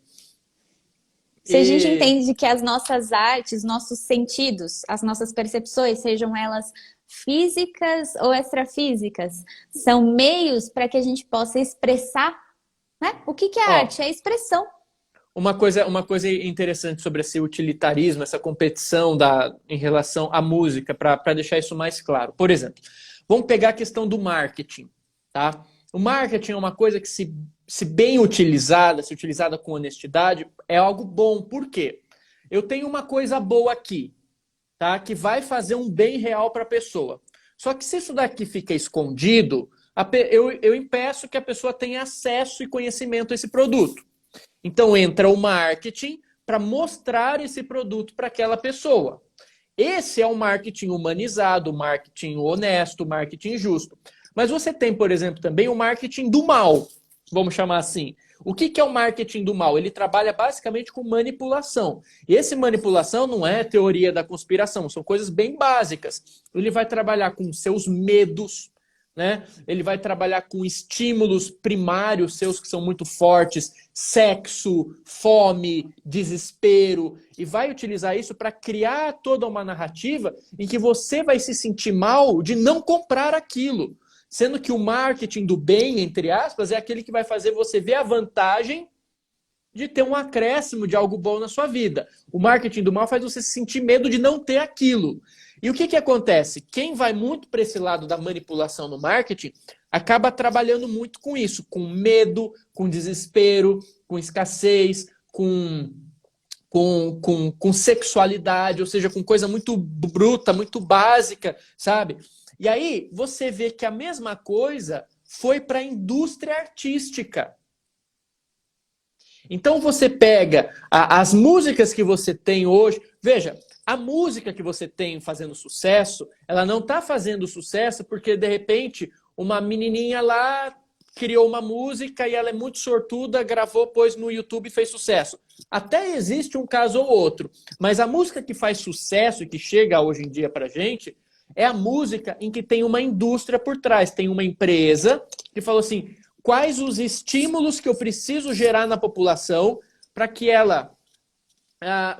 Se a gente E, entende que as nossas artes, nossos sentidos, as nossas percepções, sejam elas físicas ou extrafísicas, são meios para que a gente possa expressar, né? O que é ó, arte? É expressão. uma coisa interessante sobre esse utilitarismo, essa competição em relação à música, para deixar isso mais claro. Por exemplo, vamos pegar a questão do marketing, tá? O marketing é uma coisa que, se bem utilizada, se utilizada com honestidade, é algo bom. Por quê? Eu tenho uma coisa boa aqui, tá? Que vai fazer um bem real para a pessoa. Só que se isso daqui fica escondido, eu impeço que a pessoa tenha acesso e conhecimento a esse produto. Então entra o marketing para mostrar esse produto para aquela pessoa. Esse é o marketing humanizado, o marketing honesto, o marketing justo. Mas você tem, por exemplo, também o marketing do mal, vamos chamar assim. O que é o marketing do mal? Ele trabalha basicamente com manipulação. E essa manipulação não é teoria da conspiração, são coisas bem básicas. Ele vai trabalhar com seus medos, né? Ele vai trabalhar com estímulos primários seus que são muito fortes, sexo, fome, desespero, e vai utilizar isso para criar toda uma narrativa em que você vai se sentir mal de não comprar aquilo. Sendo que o marketing do bem, entre aspas, é aquele que vai fazer você ver a vantagem de ter um acréscimo de algo bom na sua vida. O marketing do mal faz você sentir medo de não ter aquilo. E o que acontece? Quem vai muito para esse lado da manipulação no marketing acaba trabalhando muito com isso, com medo, com desespero, com escassez, com sexualidade, ou seja, com coisa muito bruta, muito básica, sabe? E aí você vê que a mesma coisa foi para a indústria artística. Então você pega as músicas que você tem hoje. Veja, a música que você tem fazendo sucesso, ela não está fazendo sucesso porque, de repente, uma menininha lá criou uma música e ela é muito sortuda, gravou, pôs no YouTube e fez sucesso. Até existe um caso ou outro. Mas a música que faz sucesso e que chega hoje em dia pra gente é a música em que tem uma indústria por trás. Tem uma empresa que falou assim: quais os estímulos que eu preciso gerar na população para que ela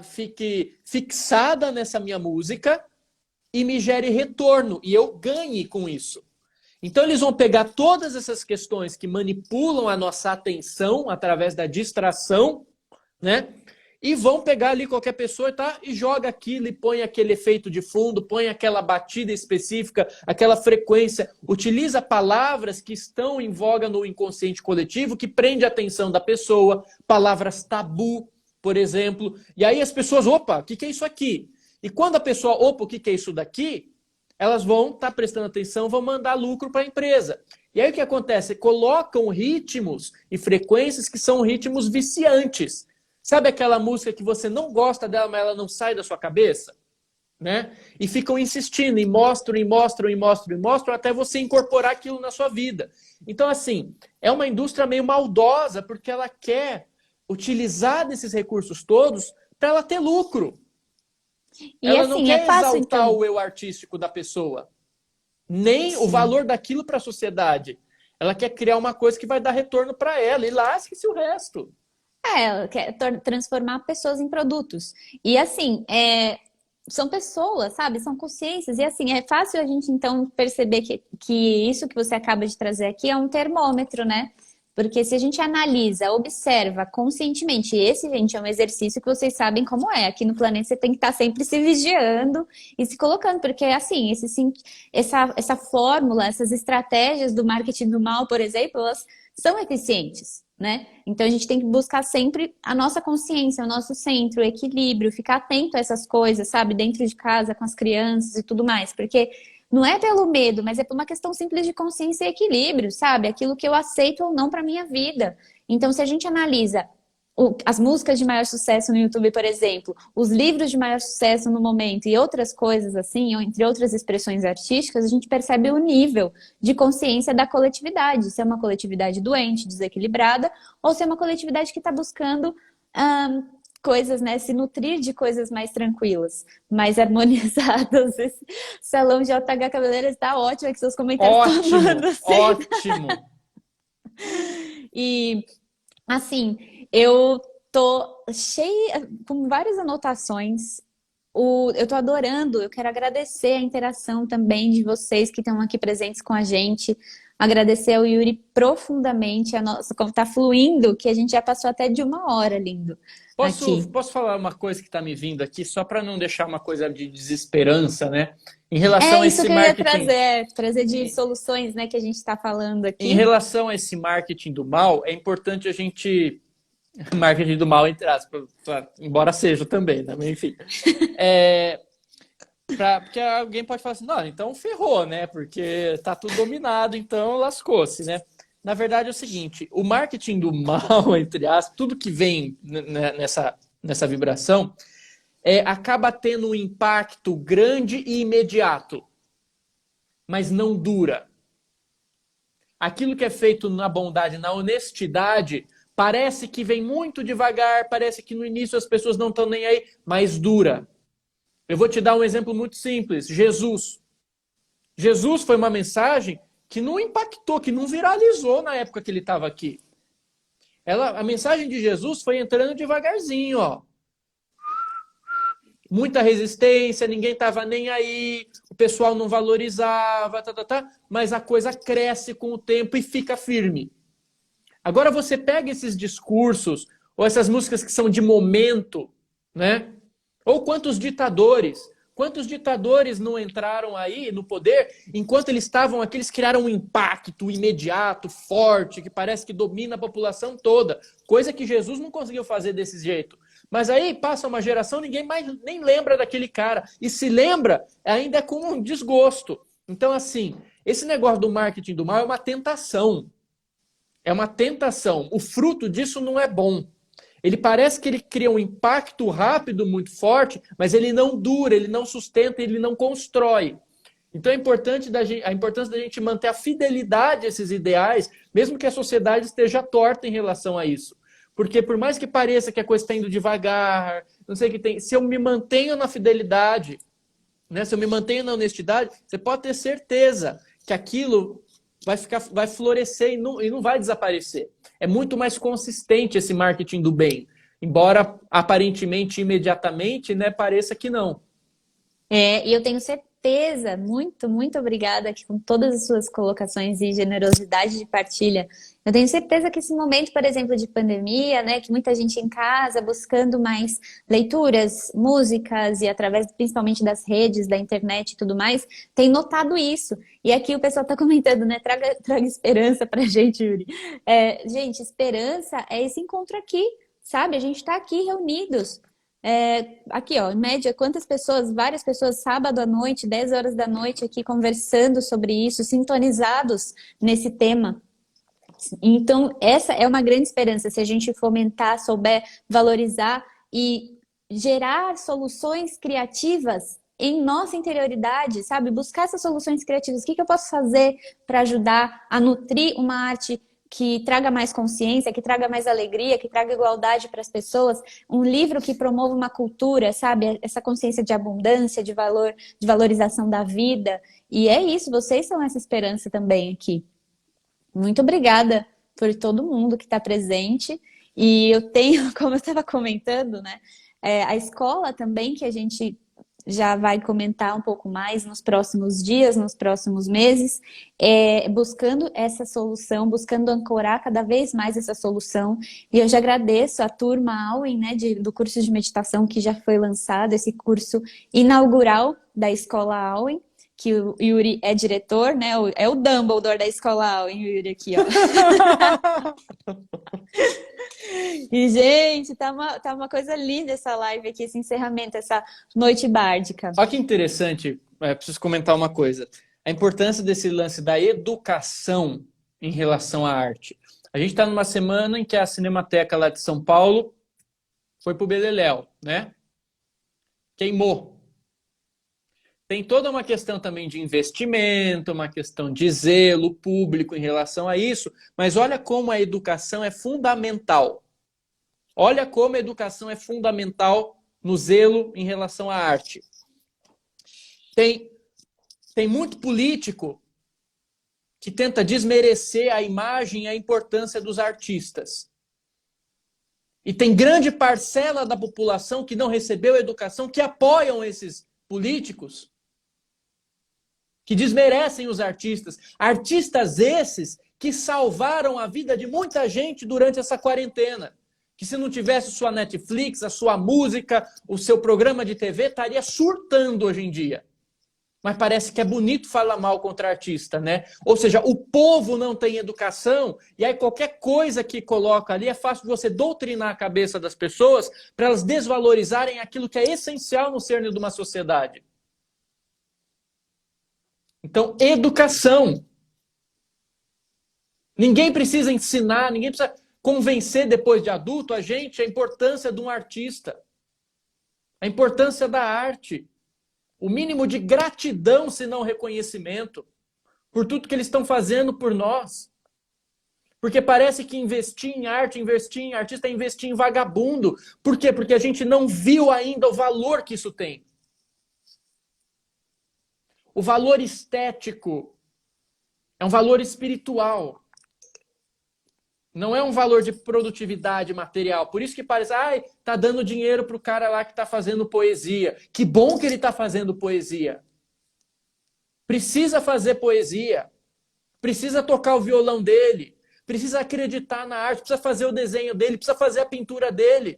fique fixada nessa minha música e me gere retorno e eu ganhe com isso. Então eles vão pegar todas essas questões que manipulam a nossa atenção através da distração, né? E vão pegar ali qualquer pessoa, tá? E joga aquilo e põe aquele efeito de fundo, põe aquela batida específica, aquela frequência. Utiliza palavras que estão em voga no inconsciente coletivo, que prende a atenção da pessoa. Palavras tabu, por exemplo. E aí as pessoas, opa, o que é isso aqui? E quando a pessoa, opa, o que é isso daqui? Elas vão estar prestando atenção, vão mandar lucro para a empresa. E aí o que acontece? Colocam ritmos e frequências que são ritmos viciantes. Sabe aquela música que você não gosta dela, mas ela não sai da sua cabeça? Né? E ficam insistindo, e mostram, e mostram, e mostram, e mostram, até você incorporar aquilo na sua vida. Então, assim, é uma indústria meio maldosa, porque ela quer utilizar desses recursos todos para ela ter lucro. E ela assim, não quer fácil, exaltar então. o eu artístico da pessoa, nem Sim. o valor daquilo para a sociedade. Ela quer criar uma coisa que vai dar retorno para ela, e lasque-se o resto. Ela quer transformar pessoas em produtos. E assim, são pessoas, sabe? São consciências. E assim, é fácil a gente então perceber que isso que você acaba de trazer aqui é um termômetro, né? Porque se a gente analisa, observa conscientemente, esse, gente, é um exercício que vocês sabem como é. Aqui no planeta você tem que estar sempre se vigiando e se colocando, porque assim, essa fórmula, essas estratégias do marketing do mal, por exemplo, elas são eficientes, né? Então a gente tem que buscar sempre a nossa consciência, o nosso centro, o equilíbrio, ficar atento a essas coisas, sabe? Dentro de casa, com as crianças e tudo mais, porque não é pelo medo, mas é por uma questão simples de consciência e equilíbrio, sabe? Aquilo que eu aceito ou não para minha vida. Então, se a gente analisa as músicas de maior sucesso no YouTube, por exemplo, os livros de maior sucesso no momento e outras coisas assim, ou entre outras expressões artísticas, a gente percebe o nível de consciência da coletividade. Se é uma coletividade doente, desequilibrada, ou se é uma coletividade que está buscando coisas, né? Se nutrir de coisas mais tranquilas, mais harmonizadas. Esse salão de JH Cabeleireiros está ótimo, é que seus comentários estão amando, assim. Ótimo! E, assim, eu tô cheia, com várias anotações. Eu tô adorando, eu quero agradecer a interação também de vocês que estão aqui presentes com a gente. Agradecer ao Yuri profundamente, a nossa, como tá fluindo, que a gente já passou até de 1 hora, lindo. Posso falar uma coisa que está me vindo aqui, só para não deixar uma coisa de desesperança, né? Em relação a É isso esse que eu ia marketing. trazer de soluções, né, que a gente está falando aqui. Em relação a esse marketing do mal, é importante a gente. Marketing do mal, entre aspas, embora seja também, né? Mas, enfim. Porque alguém pode falar assim, não, então ferrou, né? Porque tá tudo dominado, então lascou-se, né? Na verdade é o seguinte, o marketing do mal, entre aspas, tudo que vem nessa vibração, acaba tendo um impacto grande e imediato, mas não dura. Aquilo que é feito na bondade, na honestidade, parece que vem muito devagar, parece que no início as pessoas não estão nem aí, mas dura. Eu vou te dar um exemplo muito simples. Jesus. Jesus foi uma mensagem que não impactou, que não viralizou na época que ele estava aqui. A mensagem de Jesus foi entrando devagarzinho, ó. Muita resistência, ninguém estava nem aí, o pessoal não valorizava, mas a coisa cresce com o tempo e fica firme. Agora você pega esses discursos, ou essas músicas que são de momento, né? Ou quantos ditadores não entraram aí no poder, enquanto eles estavam aqui, eles criaram um impacto imediato, forte, que parece que domina a população toda, coisa que Jesus não conseguiu fazer desse jeito. Mas aí passa uma geração, ninguém mais nem lembra daquele cara. E se lembra, ainda é com um desgosto. Então, assim, esse negócio do marketing do mal é uma tentação. É uma tentação. O fruto disso não é bom. Ele parece que ele cria um impacto rápido, muito forte, mas ele não dura, ele não sustenta, ele não constrói. Então é importante a importância da gente manter a fidelidade a esses ideais, mesmo que a sociedade esteja torta em relação a isso. Porque por mais que pareça que a coisa está indo devagar, não sei o que tem, se eu me mantenho na fidelidade, né, se eu me mantenho na honestidade, você pode ter certeza que aquilo vai florescer e não vai desaparecer. É muito mais consistente esse marketing do bem, embora aparentemente, imediatamente, né, pareça que não. E eu tenho certeza, muito obrigada aqui com todas as suas colocações e generosidade de partilha. Eu tenho certeza que esse momento, por exemplo, de pandemia, né, que muita gente em casa buscando mais leituras, músicas e através principalmente das redes, da internet e tudo mais, tem notado isso. E aqui o pessoal está comentando, né, traga esperança pra gente, Yuri. Gente, esperança é esse encontro aqui, sabe? A gente está aqui reunidos. Aqui, ó, em média, quantas pessoas, várias pessoas, sábado à noite, 10 horas da noite, aqui conversando sobre isso, sintonizados nesse tema. Então, essa é uma grande esperança, se a gente fomentar, souber valorizar e gerar soluções criativas em nossa interioridade, sabe? Buscar essas soluções criativas. O que eu posso fazer para ajudar a nutrir uma arte que traga mais consciência, que traga mais alegria, que traga igualdade para as pessoas, um livro que promova uma cultura, sabe? Essa consciência de abundância, de valor, de valorização da vida. E é isso, vocês são essa esperança também aqui. Muito obrigada por todo mundo que está presente. E eu tenho, como eu estava comentando, né? A escola também, que a gente já vai comentar um pouco mais nos próximos dias, nos próximos meses, buscando essa solução, buscando ancorar cada vez mais essa solução. E eu já agradeço a turma Auen, né, do curso de meditação que já foi lançado, esse curso inaugural da Escola Auen, que o Yuri é diretor, né? É o Dumbledore da Escola Auen, o Yuri aqui, ó. E, gente, tá uma coisa linda essa live aqui, esse encerramento, essa noite bárdica. Olha que interessante, preciso comentar uma coisa. A importância desse lance da educação em relação à arte. A gente está numa semana em que a Cinemateca lá de São Paulo foi pro beleléu, né? Queimou. Tem toda uma questão também de investimento, uma questão de zelo público em relação a isso, mas olha como a educação é fundamental. Olha como a educação é fundamental no zelo em relação à arte. Tem muito político que tenta desmerecer a imagem e a importância dos artistas. E tem grande parcela da população que não recebeu educação, que apoiam esses políticos, que desmerecem os artistas. Artistas esses que salvaram a vida de muita gente durante essa quarentena. Que se não tivesse sua Netflix, a sua música, o seu programa de TV, estaria surtando hoje em dia. Mas parece que é bonito falar mal contra artista, né? Ou seja, o povo não tem educação e aí qualquer coisa que coloca ali é fácil você doutrinar a cabeça das pessoas para elas desvalorizarem aquilo que é essencial no cerne de uma sociedade. Então, educação. Ninguém precisa ensinar, ninguém precisa convencer depois de adulto a gente a importância de um artista. a importância da arte, o mínimo de gratidão, se não reconhecimento, por tudo que eles estão fazendo por nós. Porque parece que investir em arte, investir em artista é investir em vagabundo. Por quê? Porque a gente não viu ainda o valor que isso tem. O valor estético é um valor espiritual. Não é um valor de produtividade material. Por isso que parece, tá dando dinheiro pro cara lá que tá fazendo poesia. Que bom que ele tá fazendo poesia. Precisa fazer poesia. Precisa tocar o violão dele. Precisa acreditar na arte. Precisa fazer o desenho dele. Precisa fazer a pintura dele.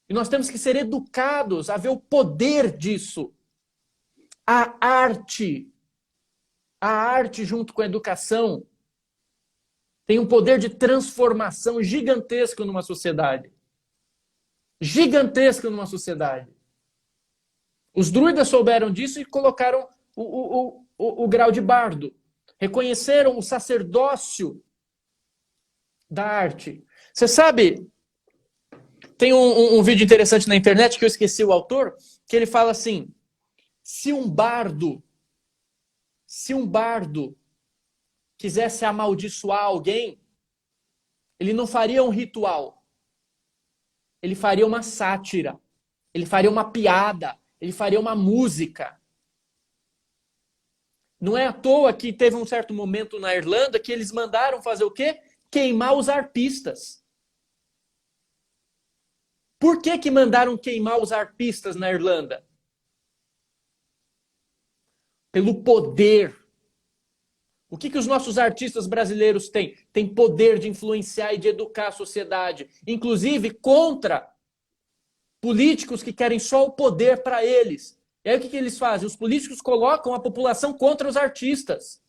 E nós temos que ser educados a ver o poder disso. A arte junto com a educação tem um poder de transformação gigantesco numa sociedade. Gigantesco numa sociedade. Os druidas souberam disso e colocaram o grau de bardo. Reconheceram o sacerdócio da arte. Você sabe, tem um vídeo interessante na internet que eu esqueci o autor, que ele fala assim, se um bardo quisesse amaldiçoar alguém, ele não faria um ritual. Ele faria uma sátira. Ele faria uma piada. Ele faria uma música. Não é à toa que teve um certo momento na Irlanda que eles mandaram fazer o quê? Queimar os arpistas. Por que mandaram queimar os arpistas na Irlanda? Pelo poder. O que os nossos artistas brasileiros têm? Tem poder de influenciar e de educar a sociedade. Inclusive contra políticos que querem só o poder para eles. E aí o que eles fazem? Os políticos colocam a população contra os artistas.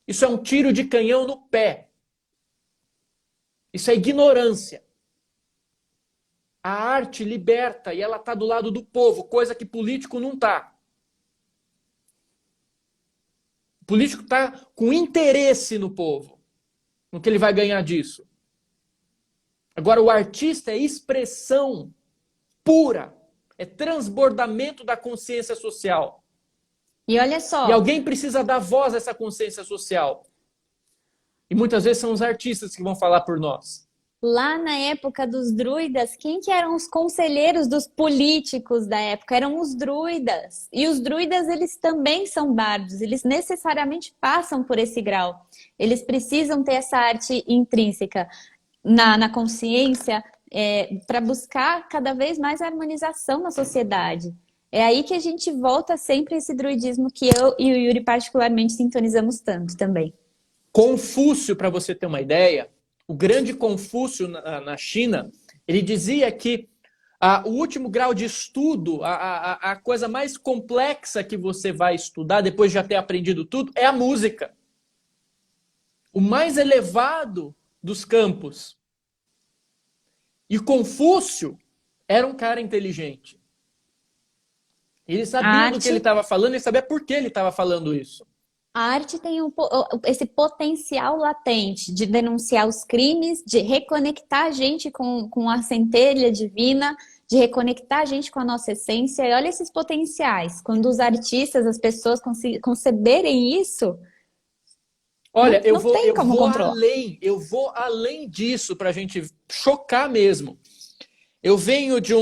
Isso é um tiro de canhão no pé. Isso é ignorância. A arte liberta e ela está do lado do povo, coisa que político não está. O político está com interesse no povo, no que ele vai ganhar disso. Agora, o artista é expressão pura, é transbordamento da consciência social. E olha só. E alguém precisa dar voz a essa consciência social. E muitas vezes são os artistas que vão falar por nós. Lá na época dos druidas, quem que eram os conselheiros dos políticos da época? Eram os druidas. E os druidas, eles também são bardos. Eles necessariamente passam por esse grau. Eles precisam ter essa arte intrínseca na consciência para buscar cada vez mais a harmonização na sociedade. É aí que a gente volta sempre a esse druidismo que eu e o Yuri particularmente sintonizamos tanto também. Confúcio, para você ter uma ideia, o grande Confúcio na China, ele dizia que o último grau de estudo, a coisa mais complexa que você vai estudar, depois de já ter aprendido tudo, é a música. O mais elevado dos campos. E Confúcio era um cara inteligente. Ele sabia do que ele estava falando e sabia por que ele estava falando isso. A arte tem esse potencial latente de denunciar os crimes, de reconectar a gente com a centelha divina, de reconectar a gente com a nossa essência. E olha esses potenciais. Quando os artistas, as pessoas conceberem isso, olha, eu vou além disso para a gente chocar mesmo. Eu venho de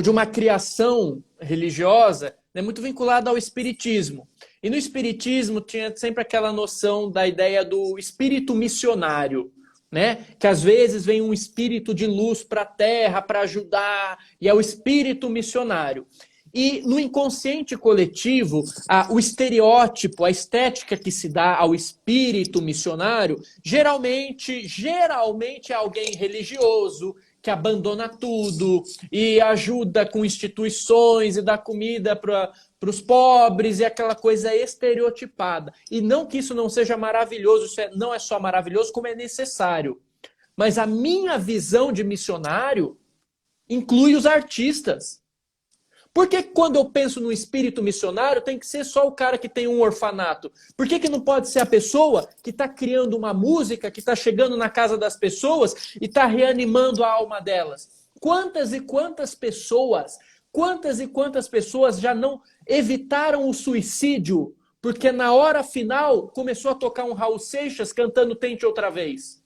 uma criação religiosa, né, muito vinculada ao espiritismo. E no espiritismo tinha sempre aquela noção da ideia do espírito missionário, né? Que às vezes vem um espírito de luz para a Terra para ajudar, e é o espírito missionário. E no inconsciente coletivo, o estereótipo, a estética que se dá ao espírito missionário, geralmente é alguém religioso, que abandona tudo e ajuda com instituições e dá comida para os pobres e aquela coisa estereotipada. E não que isso não seja maravilhoso, isso não é só maravilhoso, como é necessário. Mas a minha visão de missionário inclui os artistas. Por que quando eu penso no espírito missionário tem que ser só o cara que tem um orfanato? Por que não pode ser a pessoa que está criando uma música, que está chegando na casa das pessoas e está reanimando a alma delas? quantas e quantas pessoas já não evitaram o suicídio porque na hora final começou a tocar um Raul Seixas cantando Tente Outra Vez?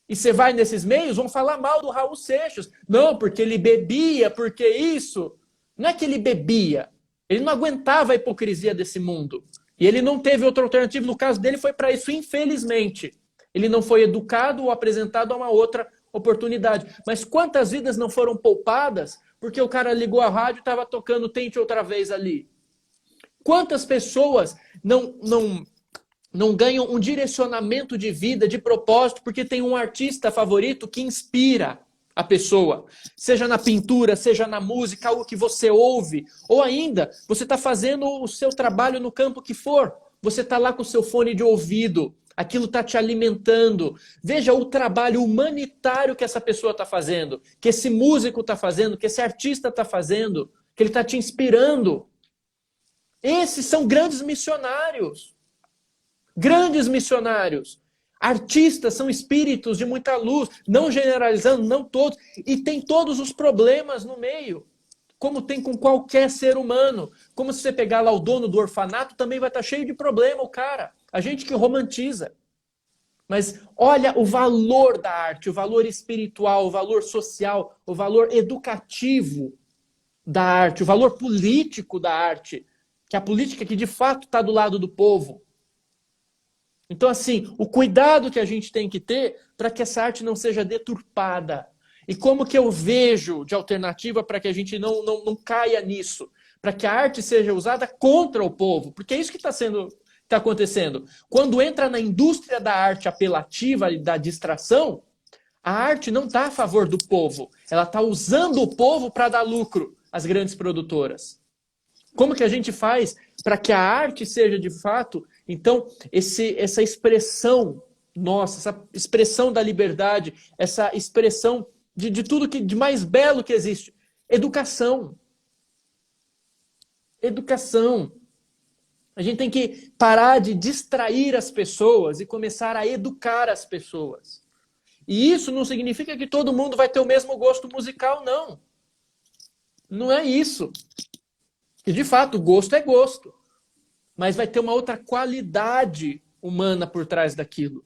E você vai nesses meios, vão falar mal do Raul Seixas. Não, porque ele bebia, porque isso. Não é que ele bebia. Ele não aguentava a hipocrisia desse mundo. E ele não teve outra alternativa. No caso dele foi para isso, infelizmente. Ele não foi educado ou apresentado a uma outra oportunidade. Mas quantas vidas não foram poupadas porque o cara ligou a rádio e estava tocando Tente Outra Vez ali? Quantas pessoas não ganham um direcionamento de vida, de propósito, porque tem um artista favorito que inspira a pessoa? Seja na pintura, seja na música, algo que você ouve. Ou ainda, você está fazendo o seu trabalho no campo que for. Você está lá com o seu fone de ouvido. Aquilo está te alimentando. Veja o trabalho humanitário que essa pessoa está fazendo, que esse músico está fazendo, que esse artista está fazendo, que ele está te inspirando. Esses são grandes missionários. Grandes missionários. Artistas são espíritos de muita luz, não generalizando, não todos, e tem todos os problemas no meio, como tem com qualquer ser humano. Como se você pegar lá o dono do orfanato, também vai estar cheio de problema o cara. A gente que romantiza. Mas olha o valor da arte, o valor espiritual, o valor social, o valor educativo da arte, o valor político da arte, que é a política que de fato está do lado do povo. Então, assim, o cuidado que a gente tem que ter para que essa arte não seja deturpada. E como que eu vejo de alternativa para que a gente não caia nisso? Para que a arte seja usada contra o povo. Porque é isso que está acontecendo. Quando entra na indústria da arte apelativa e da distração, a arte não está a favor do povo. Ela está usando o povo para dar lucro às grandes produtoras. Como que a gente faz para que a arte seja de fato, então, essa expressão nossa, essa expressão da liberdade, essa expressão de tudo que de mais belo que existe? Educação. Educação. A gente tem que parar de distrair as pessoas e começar a educar as pessoas. E isso não significa que todo mundo vai ter o mesmo gosto musical, não. Não é isso. Que de fato, gosto é gosto. Mas vai ter uma outra qualidade humana por trás daquilo.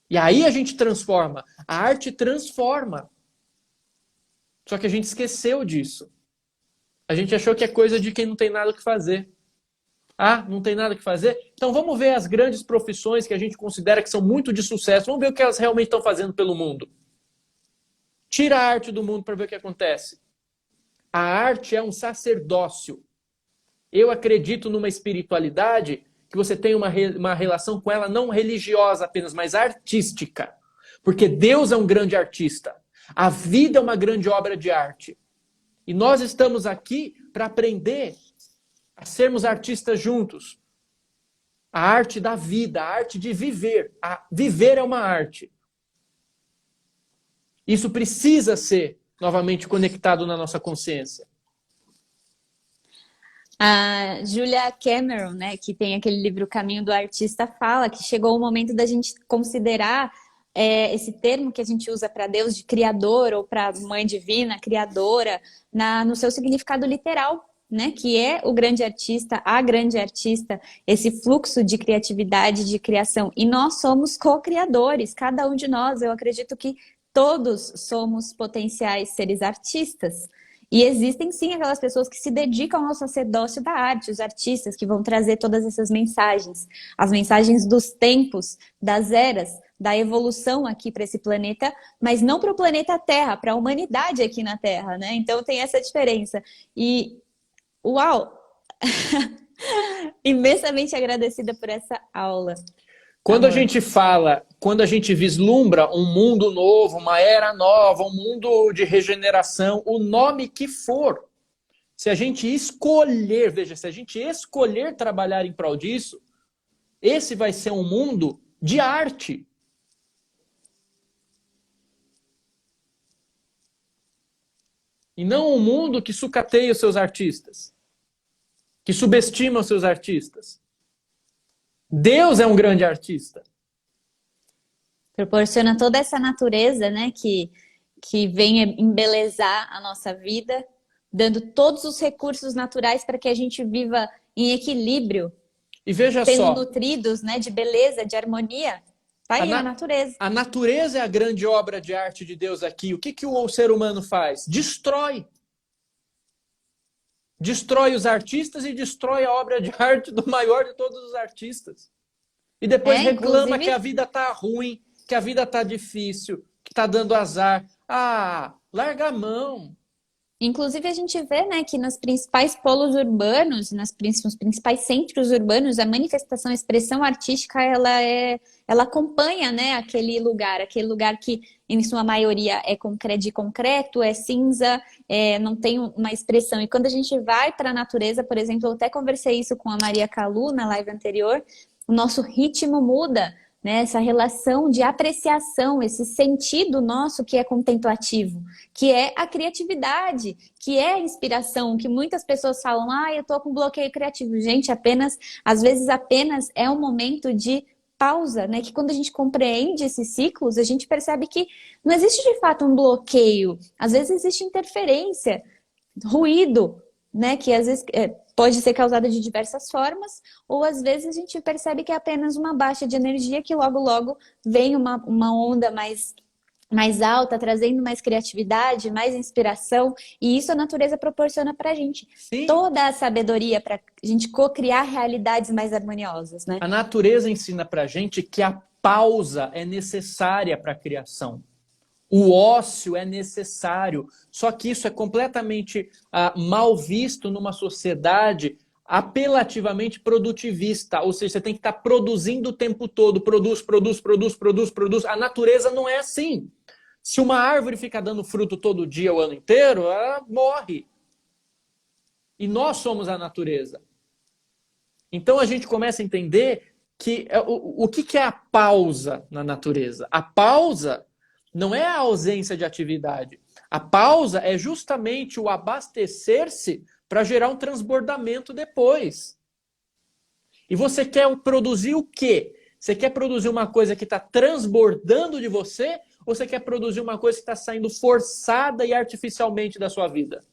E aí a gente transforma. A arte transforma. Só que a gente esqueceu disso. A gente achou que é coisa de quem não tem nada o que fazer. Ah, não tem nada o que fazer? Então vamos ver as grandes profissões que a gente considera que são muito de sucesso. Vamos ver o que elas realmente estão fazendo pelo mundo. Tira a arte do mundo para ver o que acontece. A arte é um sacerdócio. Eu acredito numa espiritualidade que você tem uma relação com ela não religiosa apenas, mas artística. Porque Deus é um grande artista. A vida é uma grande obra de arte. E nós estamos aqui para aprender a sermos artistas juntos. A arte da vida, a arte de viver. Viver é uma arte. Isso precisa ser novamente conectado na nossa consciência. A Julia Cameron, né, que tem aquele livro O Caminho do Artista, fala que chegou o momento da gente considerar esse termo que a gente usa para Deus de criador ou para mãe divina, criadora, no seu significado literal, né, que é o grande artista, a grande artista, esse fluxo de criatividade, de criação. E nós somos co-criadores, cada um de nós. Eu acredito que todos somos potenciais seres artistas. E existem sim aquelas pessoas que se dedicam ao sacerdócio da arte, os artistas que vão trazer todas essas mensagens, as mensagens dos tempos, das eras, da evolução aqui para esse planeta, mas não para o planeta Terra, para a humanidade aqui na Terra, né? Então tem essa diferença. E, uau! Imensamente agradecida por essa aula. Quando a gente fala, quando a gente vislumbra um mundo novo, uma era nova, um mundo de regeneração, o nome que for, se a gente escolher, veja, se a gente escolher trabalhar em prol disso, esse vai ser um mundo de arte. E não um mundo que sucateia os seus artistas, que subestima os seus artistas. Deus é um grande artista. Proporciona toda essa natureza, né, que que vem embelezar a nossa vida, dando todos os recursos naturais para que a gente viva em equilíbrio, E veja sendo só, nutridos, né, de beleza, de harmonia. Tá a, aí a na- natureza. a natureza é a grande obra de arte de Deus aqui. O que que o ser humano faz? Destrói. Destrói os artistas e destrói a obra de arte do maior de todos os artistas. E depois reclama que a Inclusive, vida tá ruim, que a vida tá difícil, que tá dando azar. Ah, larga a mão. inclusive a gente vê, né, que nos principais polos urbanos, nos principais centros urbanos, a manifestação, a expressão artística, ela acompanha, né, aquele lugar que em sua maioria é de concreto, é cinza, não tem uma expressão. E quando a gente vai para a natureza, por exemplo, eu até conversei isso com a Maria Calu na live anterior, o nosso ritmo muda, né? Essa relação de apreciação, esse sentido nosso que é contemplativo, que é a criatividade, que é a inspiração, que muitas pessoas falam, ah, eu tô com bloqueio criativo. Gente, às vezes apenas é um momento de pausa, né? Que quando a gente compreende esses ciclos, a gente percebe que não existe de fato um bloqueio. Às vezes existe interferência, ruído, né? Que às vezes pode ser causada de diversas formas, ou às vezes a gente percebe que é apenas uma baixa de energia que logo logo vem uma onda mais alta, trazendo mais criatividade, mais inspiração, e isso a natureza proporciona para a gente Sim, toda a sabedoria para a gente co-criar realidades mais harmoniosas, né? a natureza ensina pra gente que a pausa é necessária para a criação. O ócio é necessário, só que isso é completamente mal visto numa sociedade apelativamente produtivista, ou seja, você tem que estar produzindo o tempo todo, produz, produz, produz, produz, produz. A natureza não é assim. Se uma árvore fica dando fruto todo dia, o ano inteiro, ela morre. E nós somos a natureza. Então a gente começa a entender que o que é a pausa na natureza? A pausa não é a ausência de atividade. A pausa é justamente o abastecer-se para gerar um transbordamento depois. E você quer produzir o quê? Você quer produzir uma coisa que está transbordando de você ou você quer produzir uma coisa que está saindo forçada e artificialmente da sua vida?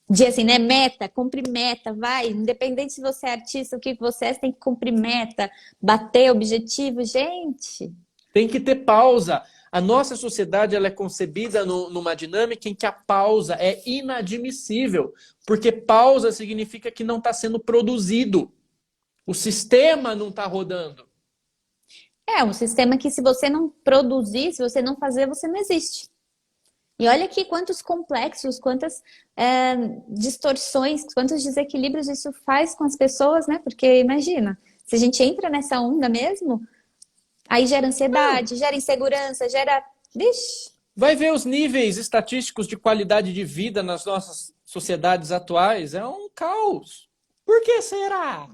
Dizer assim, né? Meta, cumpre meta, vai. Independente se você é artista, o que você é, você tem que cumprir meta, bater objetivo. Gente, Tem que ter pausa. A nossa sociedade ela é concebida numa dinâmica em que a pausa é inadmissível, porque pausa significa que não está sendo produzido. O sistema não está rodando. é um sistema que se você não produzir, se você não fazer, você não existe. E olha aqui quantos complexos, quantas distorções, quantos desequilíbrios isso faz com as pessoas, né? Porque imagina, se a gente entra nessa onda mesmo, aí gera Não. ansiedade, gera insegurança, gera. Vixe, Vai ver os níveis estatísticos de qualidade de vida nas nossas sociedades atuais. É um caos. Por que será?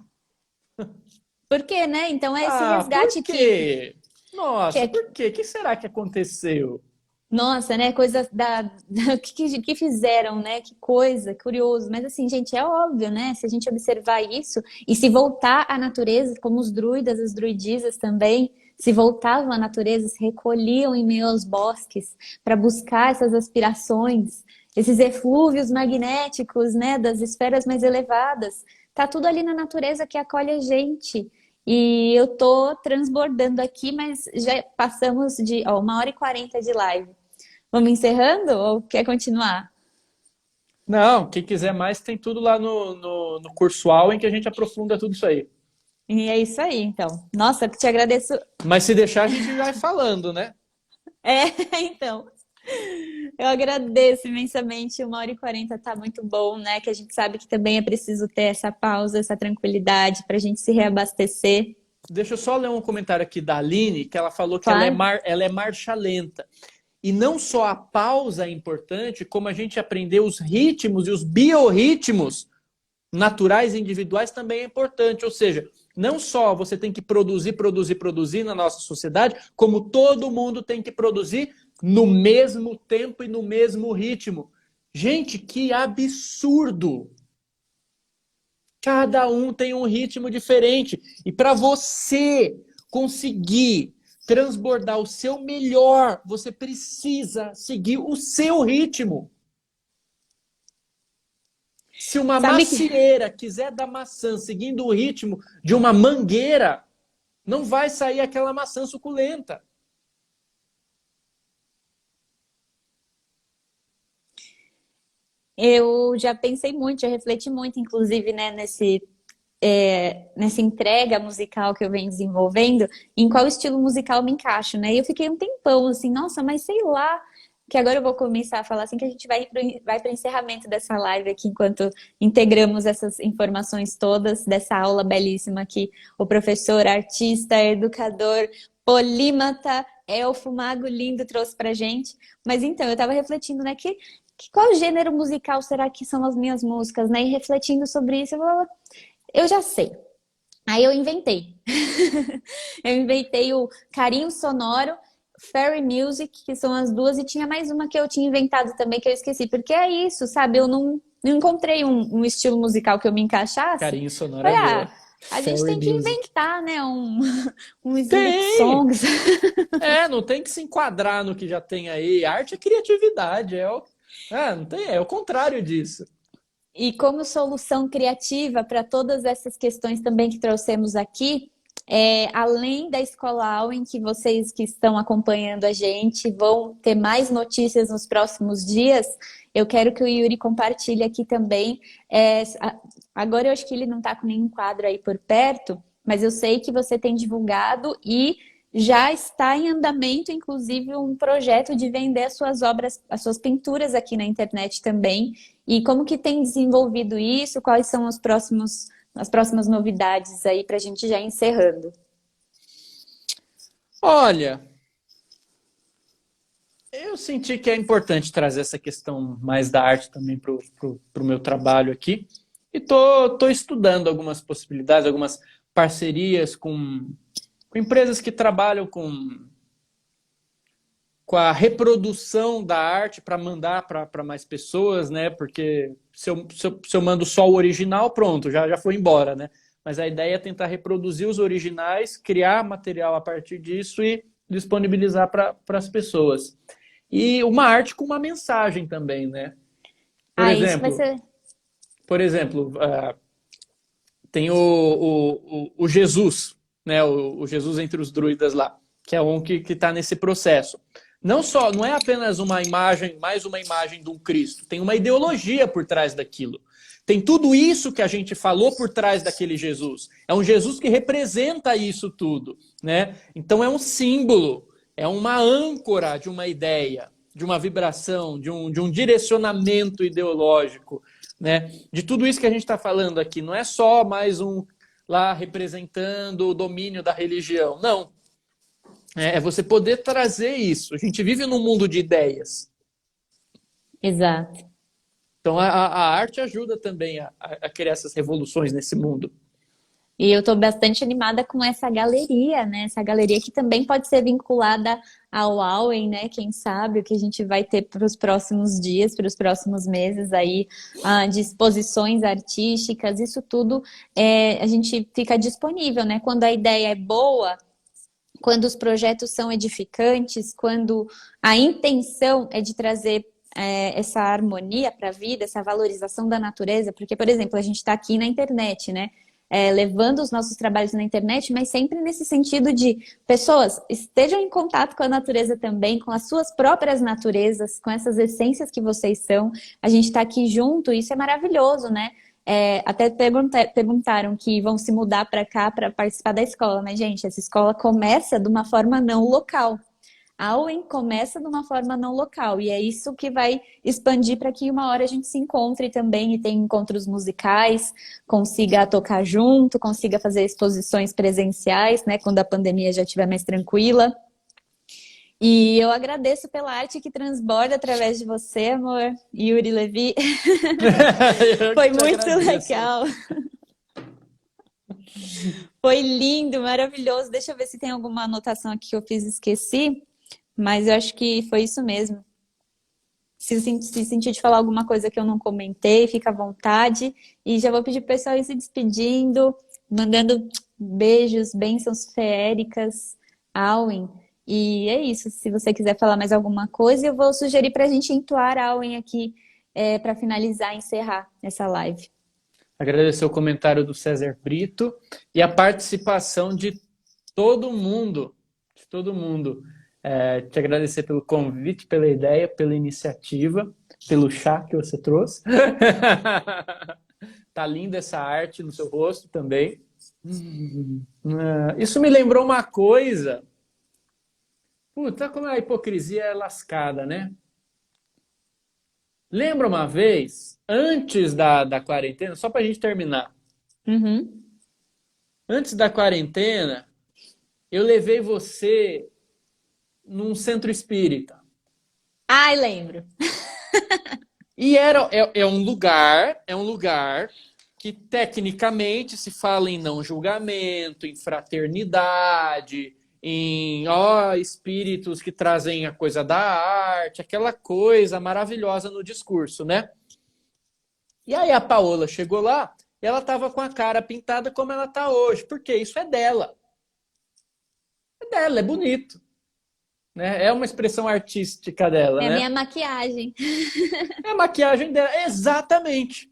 por quê, né? Então é esse Ah, por resgate quê? que Nossa, é por quê? O que será que aconteceu? nossa, né? Coisas que fizeram, né? Que coisa, curioso. Mas assim, gente, é óbvio, né? Se a gente observar isso e se voltar à natureza, como os druidas, as druidisas também, se voltavam à natureza, se recolhiam em meio aos bosques para buscar essas aspirações, esses eflúvios magnéticos, né? Das esferas mais elevadas. Tá tudo ali na natureza que acolhe a gente. E eu tô transbordando aqui, mas já passamos de 1h40 de live. Vamos encerrando ou quer continuar? Não, quem quiser mais tem tudo lá no curso em que a gente aprofunda tudo isso aí. E é isso aí, então. Nossa, eu te agradeço. Mas se deixar, a gente vai falando, né? É, então. Eu agradeço imensamente. 1h40 tá muito bom, né? Que a gente sabe que também é preciso ter essa pausa, essa tranquilidade para a gente se reabastecer. Deixa eu só ler um comentário aqui da Aline, que ela falou que Claro. ela é marcha lenta. E não só a pausa é importante, como a gente aprender os ritmos e os biorritmos naturais e individuais também é importante. Ou seja, não só você tem que produzir, produzir, produzir na nossa sociedade, como todo mundo tem que produzir no mesmo tempo e no mesmo ritmo. Gente, que absurdo! Cada um tem um ritmo diferente. E para você conseguir transbordar o seu melhor, você precisa seguir o seu ritmo. Se uma Sabe que macieira quiser dar maçã seguindo o ritmo de uma mangueira, não vai sair aquela maçã suculenta. eu já pensei muito, já refleti muito, inclusive, né, nessa entrega musical que eu venho desenvolvendo, em qual estilo musical me encaixo, né? E eu fiquei um tempão assim, nossa, mas sei lá, que agora eu vou começar a falar assim que a gente vai para o encerramento dessa live aqui, enquanto integramos essas informações todas dessa aula belíssima que o professor, artista, educador, polímata, elfo, mago lindo trouxe pra gente. Mas então, eu tava refletindo, né, que qual gênero musical será que são as minhas músicas, né? E refletindo sobre isso, eu já sei. Aí eu inventei. Eu inventei o Carinho Sonoro, Fairy Music, que são as duas, e tinha mais uma que eu tinha inventado também, que eu esqueci, porque é isso, sabe? Eu não encontrei um estilo musical que eu me encaixasse. Carinho sonoro é Falei, boa. a gente Fairy tem que music. inventar, né? Um sleep Tem! songs. Não tem que se enquadrar no que já tem aí. Arte é criatividade, não tem, é o contrário disso. E como solução criativa para todas essas questões também que trouxemos aqui, além da escola aula em que vocês que estão acompanhando a gente vão ter mais notícias nos próximos dias, eu quero que o Yuri compartilhe aqui também. Agora eu acho que ele não está com nenhum quadro aí por perto, mas eu sei que você tem divulgado e já está em andamento, inclusive, um projeto de vender as suas obras, as suas pinturas aqui na internet também. E como que tem desenvolvido isso? Quais são as próximas novidades aí para a gente já ir encerrando? Olha, eu senti que é importante trazer essa questão mais da arte também pro meu trabalho aqui. E tô estudando algumas possibilidades, algumas parcerias com empresas que trabalham com a reprodução da arte para mandar para mais pessoas, né? Porque se eu mando só o original, pronto, já foi embora, né? Mas a ideia é tentar reproduzir os originais, criar material a partir disso e disponibilizar para as pessoas. E uma arte com uma mensagem também, né? Por Isso vai exemplo, ser. por exemplo, tem o Jesus, né? O Jesus entre os druidas lá, que é um que está nesse processo. Não é apenas uma imagem, mais uma imagem de um Cristo, tem uma ideologia por trás daquilo. Tem tudo isso que a gente falou por trás daquele Jesus. É um Jesus que representa isso tudo, né? Então é um símbolo, é uma âncora de uma ideia, de uma vibração, de um direcionamento ideológico, né? De tudo isso que a gente está falando aqui. Não é só mais um lá representando o domínio da religião. Não. É você poder trazer isso. A gente vive num mundo de ideias. Exato. Então a arte ajuda também a criar essas revoluções nesse mundo. E eu estou bastante animada com essa galeria, né? Essa galeria que também pode ser vinculada ao Auen, né? Quem sabe o que a gente vai ter para os próximos dias, para os próximos meses aí, de exposições artísticas, isso tudo a gente fica disponível, né? Quando a ideia é boa, quando os projetos são edificantes, quando a intenção é de trazer essa harmonia para a vida, essa valorização da natureza, porque, por exemplo, a gente está aqui na internet, né? Levando os nossos trabalhos na internet, mas sempre nesse sentido de pessoas estejam em contato com a natureza também, com as suas próprias naturezas, com essas essências que vocês são. A gente está aqui junto, isso é maravilhoso, né? Até perguntaram que vão se mudar para cá para participar da escola, mas, gente, essa escola começa de uma forma não local. A Auen começa de uma forma não local, e é isso que vai expandir para que uma hora a gente se encontre também e tenha encontros musicais, consiga tocar junto, consiga fazer exposições presenciais, né, quando a pandemia já estiver mais tranquila. E eu agradeço pela arte que transborda através de você, amor, Yuri Levi. Foi muito legal. Foi lindo, maravilhoso. Deixa eu ver se tem alguma anotação aqui que eu fiz e esqueci. Mas eu acho que foi isso mesmo. Se sentir de falar alguma coisa que eu não comentei, fica à vontade. E já vou pedir para o pessoal ir se despedindo, mandando beijos, bênçãos feéricas Auen. E é isso. Se você quiser falar mais alguma coisa, eu vou sugerir para a gente entoar Auen aqui para finalizar e encerrar essa live. Agradecer o comentário do César Brito e a participação de todo mundo. De todo mundo. Te agradecer pelo convite, pela ideia, pela iniciativa, pelo chá que você trouxe. Tá linda essa arte no seu rosto também. Isso me lembrou uma coisa. Puta, como a hipocrisia é lascada, né? Lembra uma vez, antes da quarentena, só pra gente terminar. Uhum. Antes da quarentena, eu levei você num centro espírita. Ai, lembro. E é um lugar que tecnicamente se fala em não julgamento, em fraternidade, em espíritos que trazem a coisa da arte, aquela coisa maravilhosa no discurso, né? E aí a Paola chegou lá e ela estava com a cara pintada como ela está hoje, porque isso é dela. É dela, é bonito. Né? É uma expressão artística dela, É a né? minha maquiagem. É a maquiagem dela, exatamente.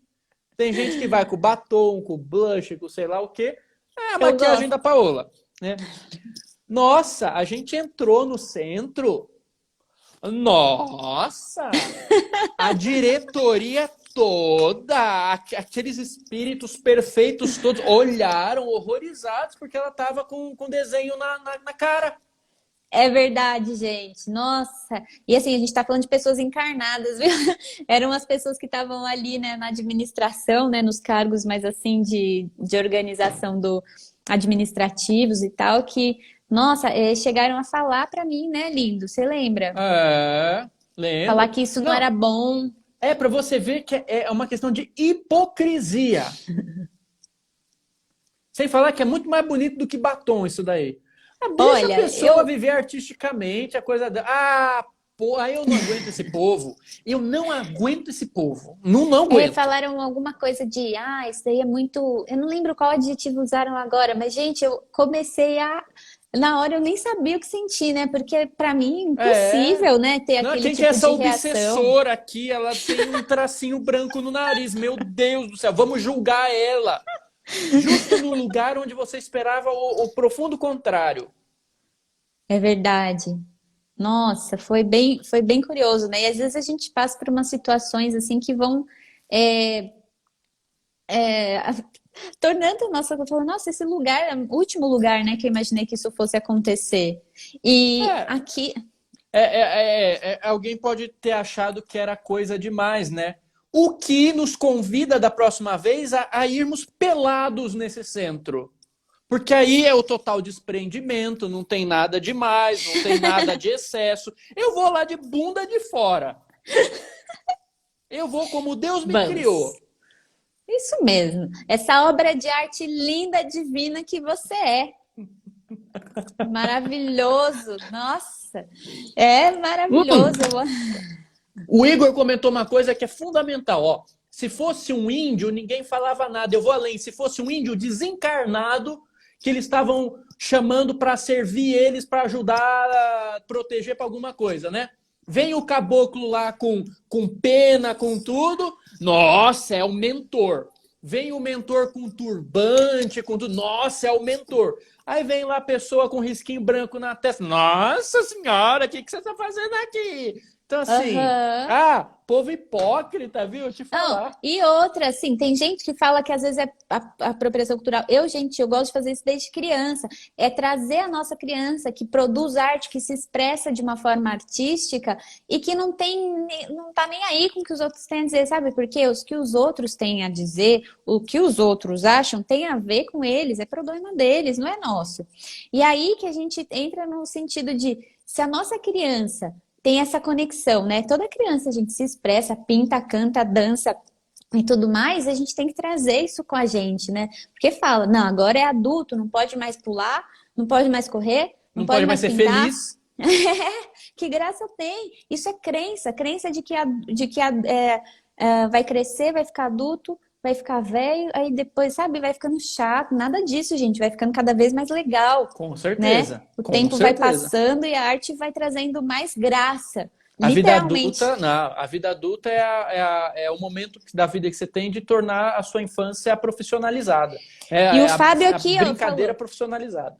Tem gente que vai com batom, com blush, com sei lá o quê. É a Eu maquiagem gosto. da Paola, né? Nossa, a gente entrou no centro. Nossa! A diretoria toda, aqueles espíritos perfeitos todos, olharam horrorizados porque ela tava com desenho na cara. É verdade, gente. Nossa. E assim, a gente tá falando de pessoas encarnadas, viu? Eram as pessoas que estavam ali, né, na administração, né, nos cargos mais assim de organização do administrativos e tal, que, nossa, chegaram a falar pra mim, né, lindo? Você lembra? Lembro. Falar que isso não Não, era bom. é para você ver que é uma questão de hipocrisia. Sem falar que é muito mais bonito do que batom isso daí. Deixa a Olha, pessoa viver artisticamente a coisa dela. Pô, aí eu não aguento esse povo. Eu não aguento esse povo. Não, não aguento. falaram alguma coisa de, isso daí é muito. Eu não lembro qual adjetivo usaram agora, mas, gente, eu comecei a. Na hora eu nem sabia o que sentir, né? Porque pra mim é É. impossível, né, ter Não, aquele quem que é tipo essa de reação. obsessora aqui? Ela tem um tracinho branco no nariz. Meu Deus do céu, vamos julgar ela. Justo no lugar onde você esperava o profundo contrário. É verdade. Nossa, foi bem curioso, né? E às vezes a gente passa por umas situações assim que vão é, tornando a nossa, falando, nossa, esse lugar é o último lugar, né, que eu imaginei que isso fosse acontecer. E É, aqui, alguém pode ter achado que era coisa demais, né? O que nos convida da próxima vez a irmos pelados nesse centro. Porque aí é o total desprendimento, não tem nada demais, não tem nada de excesso. Eu vou lá de bunda de fora. Eu vou como Deus me criou. vamos. Isso mesmo. Essa obra de arte linda, divina que você é. Maravilhoso. Nossa, é maravilhoso. O Igor comentou uma coisa que é fundamental, ó. Se fosse um índio, ninguém falava nada. Eu vou além. Se fosse um índio desencarnado, que eles estavam chamando para servir eles, para ajudar a proteger para alguma coisa, né? Vem o caboclo lá com pena, com tudo. Nossa, é o mentor. Vem o mentor com turbante, com tudo. Nossa, é o mentor. Aí vem lá a pessoa com risquinho branco na testa. Nossa senhora, o que você está fazendo aqui? Então, assim, Aham. povo hipócrita, viu? Eu te Não, falar. e outra, assim, tem gente que fala que às vezes é a apropriação cultural. Eu gosto de fazer isso desde criança. É trazer a nossa criança que produz arte, que se expressa de uma forma artística e que não tá nem aí com o que os outros têm a dizer, sabe? Porque os que os outros têm a dizer, o que os outros acham, tem a ver com eles, é problema deles, não é nosso. E aí que a gente entra no sentido de, se a nossa criança tem essa conexão, né? Toda criança a gente se expressa, pinta, canta, dança e tudo mais, a gente tem que trazer isso com a gente, né? Porque fala, não, agora é adulto, não pode mais pular, não pode mais correr, não Não pode pode mais mais ser pintar. feliz. Que graça tem? Isso é crença, crença de que vai crescer, vai ficar adulto, vai ficar velho, aí depois, sabe, vai ficando chato. Nada disso, gente, vai ficando cada vez mais legal, Com né? certeza, O com tempo vai certeza. passando e a arte vai trazendo mais graça, A vida literalmente. adulta, não, a vida adulta é o momento da vida que você tem de tornar a sua infância profissionalizada. É, E o é Fábio a aqui, ó, brincadeira falou. profissionalizada.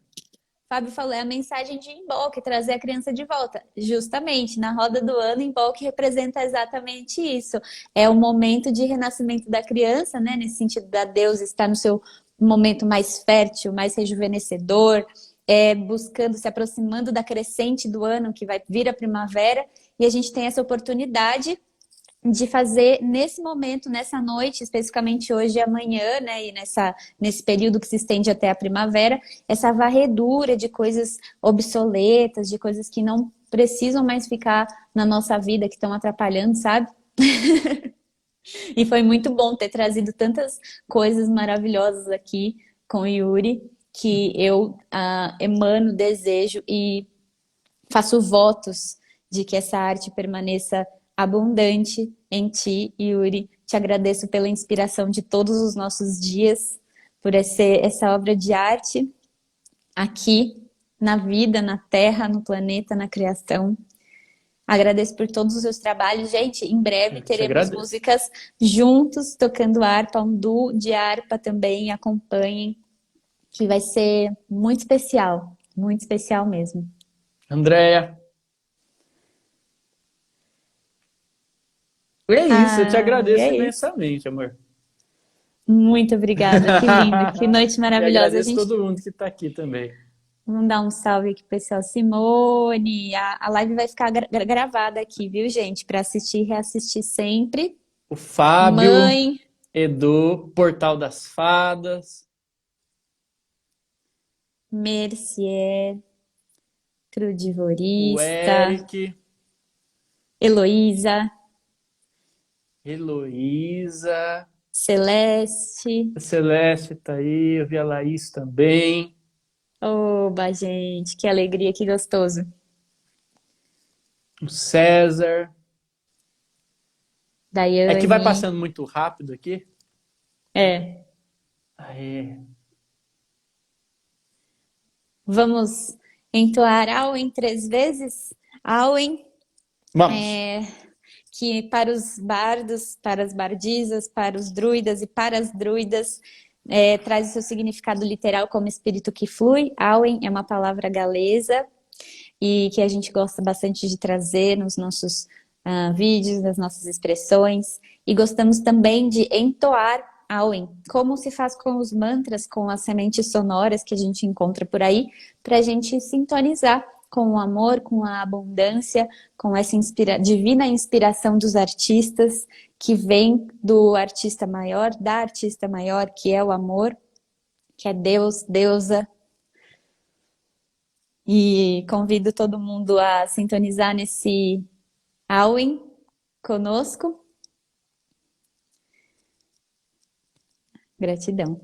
Fábio falou, é a mensagem de Imbolc, trazer a criança de volta. Justamente, na roda do ano, Imbolc representa exatamente isso. É o momento de renascimento da criança, né? Nesse sentido da Deus estar no seu momento mais fértil, mais rejuvenescedor, buscando, se aproximando da crescente do ano, que vai vir a primavera, e a gente tem essa oportunidade de fazer nesse momento, nessa noite, especificamente hoje e amanhã, né, e nesse período que se estende até a primavera, essa varredura de coisas obsoletas, de coisas que não precisam mais ficar na nossa vida, que estão atrapalhando, sabe? E foi muito bom ter trazido tantas coisas maravilhosas aqui com o Yuri, que eu emano, desejo e faço votos de que essa arte permaneça abundante em ti, Yuri. Te agradeço pela inspiração de todos os nossos dias, por essa obra de arte aqui na vida, na terra, no planeta, na criação. Agradeço por todos os seus trabalhos. Gente, em breve Eu que te teremos agradeço. músicas juntos, tocando harpa, um duo de harpa também. Acompanhem, que vai ser muito especial mesmo. Andréia, é isso, eu te Ah, agradeço é isso. imensamente, amor. Muito obrigada, que lindo, que noite E maravilhosa. A agradeço gente todo mundo que está aqui também. vamos dar um salve aqui pro pessoal. Simone, a live vai ficar gravada aqui, viu, gente? Para assistir e reassistir sempre. O Fábio, Mãe, Edu, Portal das Fadas, Mercier, o Crudivorista, Eric, Heloísa, Heloísa, Celeste. a Celeste tá aí, eu vi a Laís também, Oba, gente, que alegria, que gostoso. o César. É que vai Daiane, passando muito rápido aqui. é. Aí, Vamos entoar Auen 3 vezes? Auen, vamos. que para os bardos, para as bardisas, para os druidas e para as druidas, traz o seu significado literal como espírito que flui. Auen é uma palavra galesa e que a gente gosta bastante de trazer nos nossos vídeos, nas nossas expressões. E gostamos também de entoar Auen, como se faz com os mantras, com as sementes sonoras que a gente encontra por aí, para a gente sintonizar com o amor, com a abundância, com essa divina inspiração dos artistas, que vem do artista maior, da artista maior, que é o amor, que é Deus, deusa. E convido todo mundo a sintonizar nesse Auen conosco. Gratidão.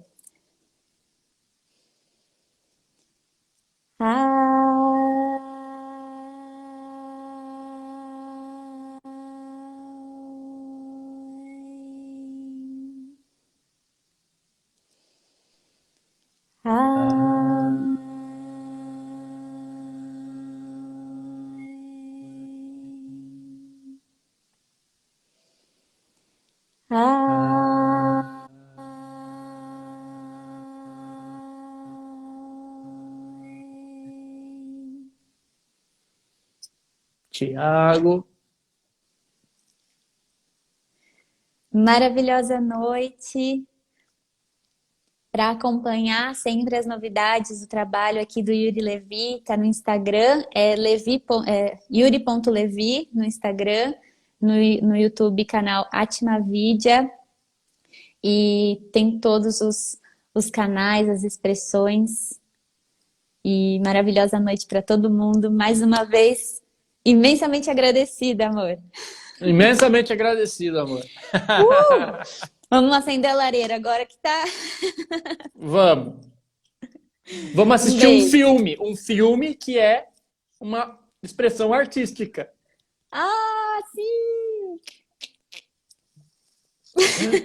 Tiago. Maravilhosa noite. Para acompanhar sempre as novidades do trabalho aqui do Yuri Levi, tá no Instagram, yuri.levi no Instagram, no YouTube, canal Atmavidya, e tem todos os canais, as expressões, e maravilhosa noite para todo mundo. Mais uma vez, imensamente agradecida, amor. Imensamente agradecido, amor. Vamos acender a lareira agora que tá. Vamos. Vamos Um assistir beijo. um filme que é uma expressão artística. Ah, sim!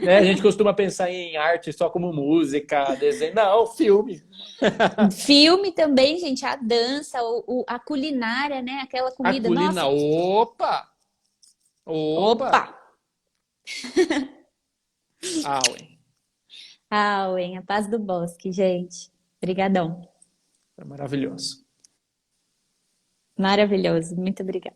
Né? A gente costuma pensar em arte só como música, desenho. Não, filme. Filme também, gente, a dança, a culinária, né? Aquela A comida. culina. Nossa, Opa! Opa! opa! Auen. Auen, a paz do bosque, gente. Obrigadão. É maravilhoso. Maravilhoso. Muito obrigada.